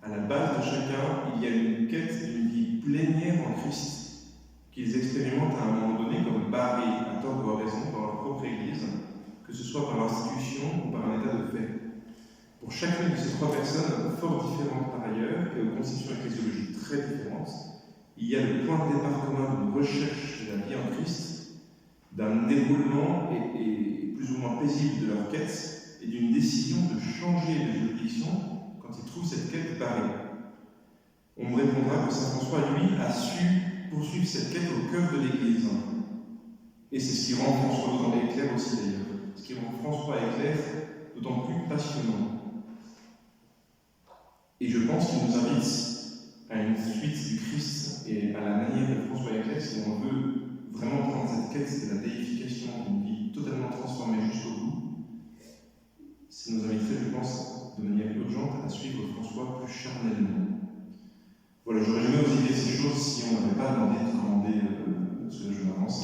À la base de chacun, il y a une quête d'une vie plénière en Christ, qu'ils expérimentent à un moment donné comme barrés, à tort ou à raison, dans leur propre église, que ce soit par l'institution ou par un état de fait. Pour chacune de ces trois personnes, fort différentes par ailleurs, et aux conceptions ecclésiologiques très différentes, il y a le point de départ commun d'une recherche de la vie en Christ, d'un déroulement et plus ou moins paisible de leur quête, et d'une décision de changer de juridiction quand ils trouvent cette quête barrée. On me répondra que saint François, lui, a su poursuivre cette quête au cœur de l'Église. Et c'est ce qui rend François éclair aussi d'ailleurs. Ce qui rend François éclair d'autant plus passionnant. Et je pense qu'il nous invite à une suite du Christ et à la manière de François Éclair, si on veut vraiment prendre cette quête de la déification d'une vie totalement transformée jusqu'au bout. Ça nous inviterait, je pense, de manière urgente à suivre François plus charnellement. Voilà, j'aurais jamais osé dire ces choses si on n'avait pas demandé de commander ce que je m'avance.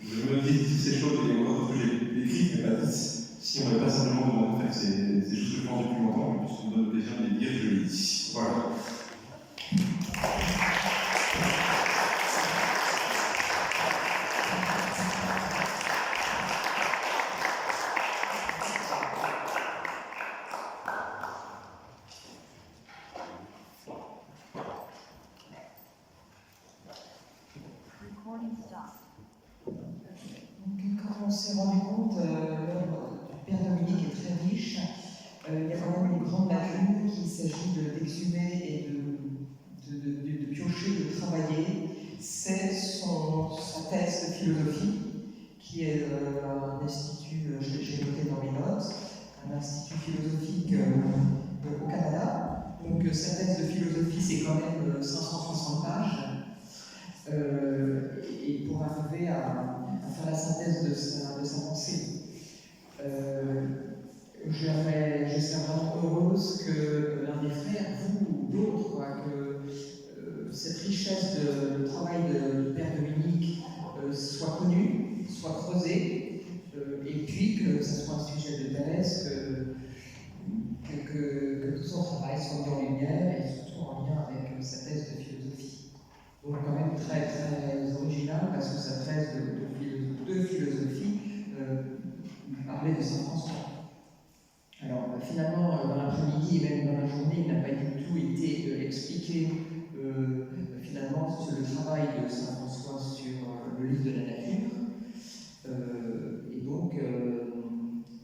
Je me dis ces choses, il y a encore d'autres que j'ai écrites, mais pas dites. Si on n'avait pas simplement demandé de faire ces choses que je pense depuis longtemps, mais puisqu'on me donne le plaisir de les dire, je les dis. Voilà. Donc, comme on s'est rendu compte, l'œuvre du Père Dominique est très riche. Il y a quand même une grande lacune qu'il s'agit d'exhumer et de piocher, de travailler. C'est sa thèse de philosophie, qui est un institut, j'ai noté dans mes notes, un institut philosophique au Canada. Donc sa thèse de philosophie, c'est quand même 560 pages. Et pour arriver à faire la synthèse de sa pensée. Je serais vraiment heureuse que l'un des frères, vous ou d'autres, que cette richesse de travail du Père Dominique soit connue, soit creusée, et puis que ce soit un sujet de thèse, que tout son travail soit mis en lumière et surtout en lien avec sa thèse de philosophie. Donc quand même très très original parce que sa thèse de philosophie parlait de saint François. Alors finalement, dans l'après-midi et même dans la journée, il n'a pas du tout été expliqué finalement sur le travail de saint François sur le livre de la nature. Et donc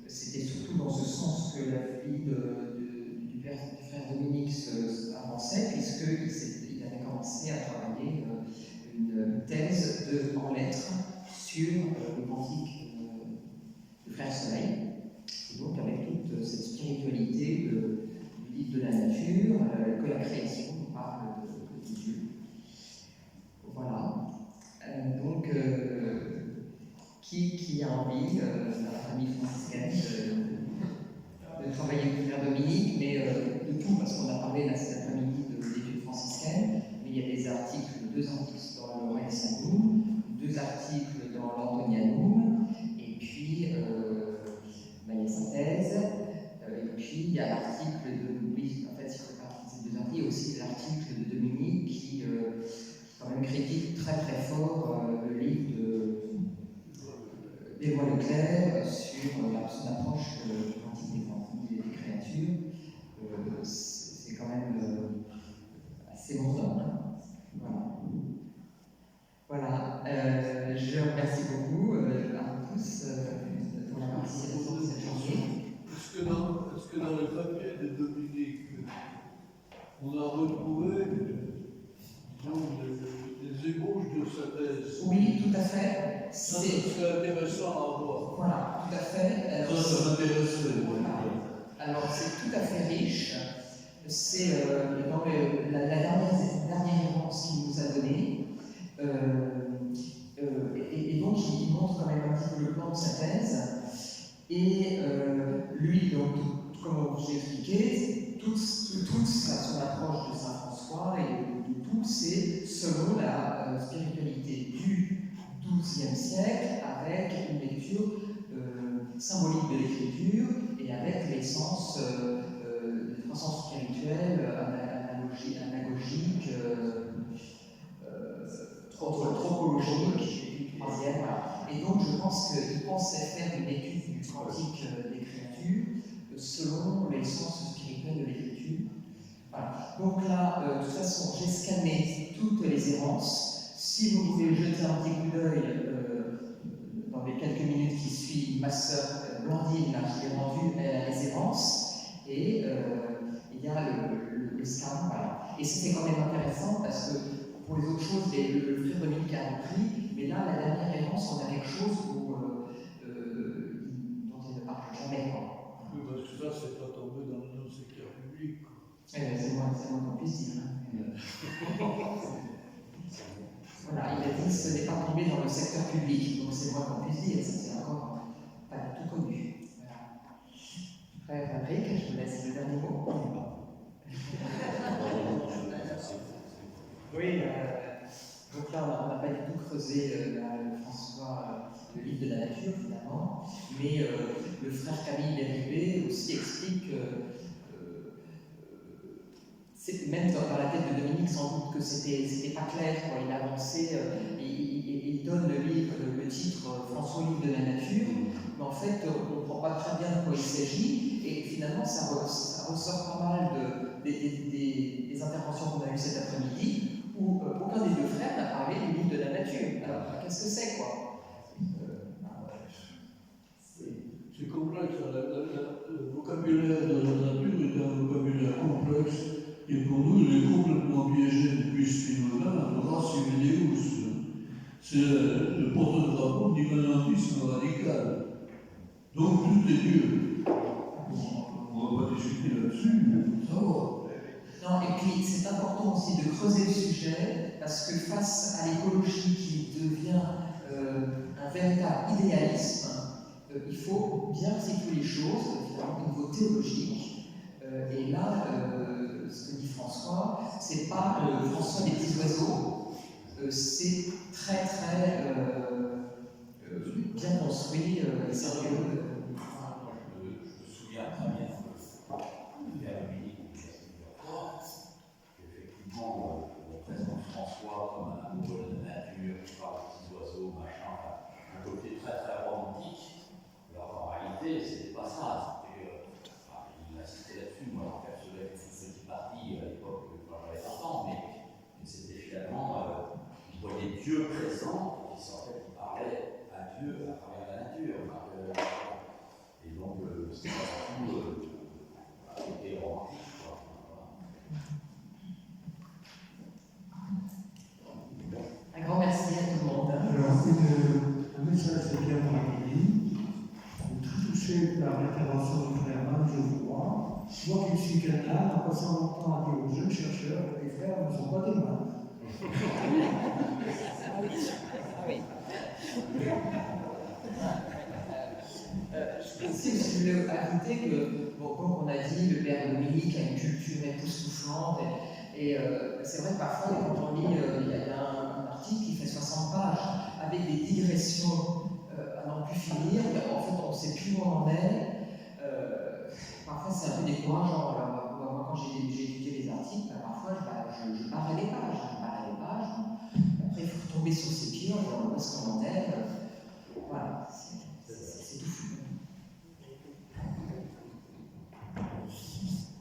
c'était surtout dans ce sens que la vie du frère Dominique avançait, puisqu'il avait commencé à travailler une thèse en lettres sur le cantique du frère Soleil. Et donc avec toute cette spiritualité du livre de la nature, que la création parle de Dieu. Voilà. Donc, qui a envie, dans la famille franciscaine, de travailler avec le frère Dominique, mais de tout, parce qu'on a parlé là cet après-midi de l'étude franciscaine, mais il y a des articles, 2 articles dans le Lorensanum, 2 articles dans l'Antonianum, et puis il y a sa thèse, et puis il y a l'article de, oui, en fait, il fait partie de ces 2 articles, il y a aussi l'article de Dominique qui quand même critique très très fort le livre d'Éloy Leclerc sur son approche du cantique des créatures. C'est quand même assez mordant. Hein. Voilà. Je remercie beaucoup à vous tous pour la participation de cette journée. Jusque dans papier de Dominique, on a retrouvé, disons, des ébauches de sa thèse. Oui, tout à fait. Ça serait intéressant à voir. Voilà, tout à fait. Alors, Ça m'intéresserait. voilà. Alors, c'est tout à fait riche. C'est dans la dernière errance qu'il nous a donnée. Et donc, il montre quand même un petit peu le plan de sa thèse. Et lui, donc, comme on vous a expliqué, toute son approche de Saint François et de tout, c'est selon la spiritualité du XIIe siècle, avec une lecture symbolique de l'écriture et avec les sens des trois sens spirituels, anagogiques, tropologiques, troisième. Voilà. Et donc je pense qu'il pensait faire une étude du quantique d'écriture selon les sens spirituels de l'écriture. Voilà. Donc là, de toute façon, j'ai scanné toutes les errances. Si vous voulez jeter un petit coup d'œil dans les quelques minutes qui suivent, ma sœur Blandine, là, je l'ai rendue, elle a les errances, et il y a le scan. Voilà. Et c'était quand même intéressant parce que pour les autres choses, le frère Dominique a repris, mais là, la dernière errance, on a quelque chose dont il ne parle jamais. Quoi. Oui, parce que ça, c'est pas tombé dans le secteur public. C'est moi qu'on puisse dire. Voilà, il a dit que ce n'est pas tombé dans le secteur public, donc c'est moi qu'on puisse dire, ça c'est encore pas du tout connu. Voilà. Frère Patrick, je vous laisse le dernier mot. Oui, donc là on n'a pas du tout creusé François, le livre de la nature finalement, mais le frère Camille Bérubé aussi explique même dans la tête de Dominique, sans doute que c'était pas clair, quoi. Il avançait, il donne le titre François livre de la nature, mais en fait on ne comprend pas très bien de quoi il s'agit, et finalement ça ressort pas mal des interventions qu'on a eues cet après-midi, où aucun des deux frères n'a parlé du livre de la nature. Alors qu'est-ce que c'est, quoi? C'est complexe, le vocabulaire de la nature est un vocabulaire complexe. Et pour nous, il est complètement piégé depuis Spinoza, la race Deus. C'est le porte-drapeau du l'immanentisme radical. Donc tout est Dieu. On ne va pas discuter là-dessus, mais il faut savoir. Non, et puis c'est important aussi de creuser le sujet, parce que face à l'écologie qui devient un véritable idéalisme, il faut bien situer les choses, finalement, au niveau théologique. Et là, ce que dit François, c'est pas François des petits oiseaux, c'est très très bien construit et sérieux. Je me souviens très bien de la Dominique qu'effectivement on présente François comme un amoureux de la nature, qui parle des petits oiseaux, machin, un côté très très romantique. Alors en réalité, c'était pas ça. Il insistait là-dessus, moi j'en percevais une petite partie à l'époque quand j'avais 20 ans, mais c'était finalement, il voyait Dieu présent, et qui parlait à Dieu à travers la nature. Et donc, c'était pas du tout côté romantique. Un grand merci à tout le monde. Alors, un message de Pierre Marguerite, touché par l'intervention du frère Marc Geoffroy. Moi qui suis canal, en passant longtemps à dire aux jeunes chercheurs que les frères ne sont pas des mains. Je voulais ajouter que, bon, comme on a dit, le père Dominique a une culture époustouflante, et c'est vrai que parfois, quand on lit, il y a un article qui fait 60 pages, avec des digressions à n'en plus finir, en fait, on ne sait plus où on en est. Parfois, c'est un peu décourageant. Alors, moi, quand j'ai étudié les articles, parfois, je barrais les pages. Après, il faut tomber sur ses pieds, on voit où est-ce qu'on en est. Voilà, c'est tout fou.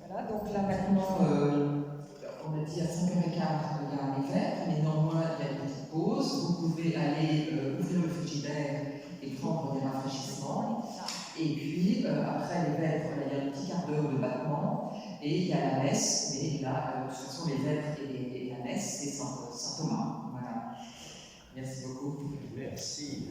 Voilà, donc là maintenant, on a dit à 5h15, il y a les verres, mais néanmoins, il y a une petite pause. Vous pouvez aller ouvrir le frigidaire et prendre des rafraîchissements. Et puis, après les vêpres, là, il y a un petit quart d'heure de battement, et il y a la messe, mais là, de toute façon, les vêpres et la messe, c'est Saint Thomas. Voilà. Merci beaucoup. Merci.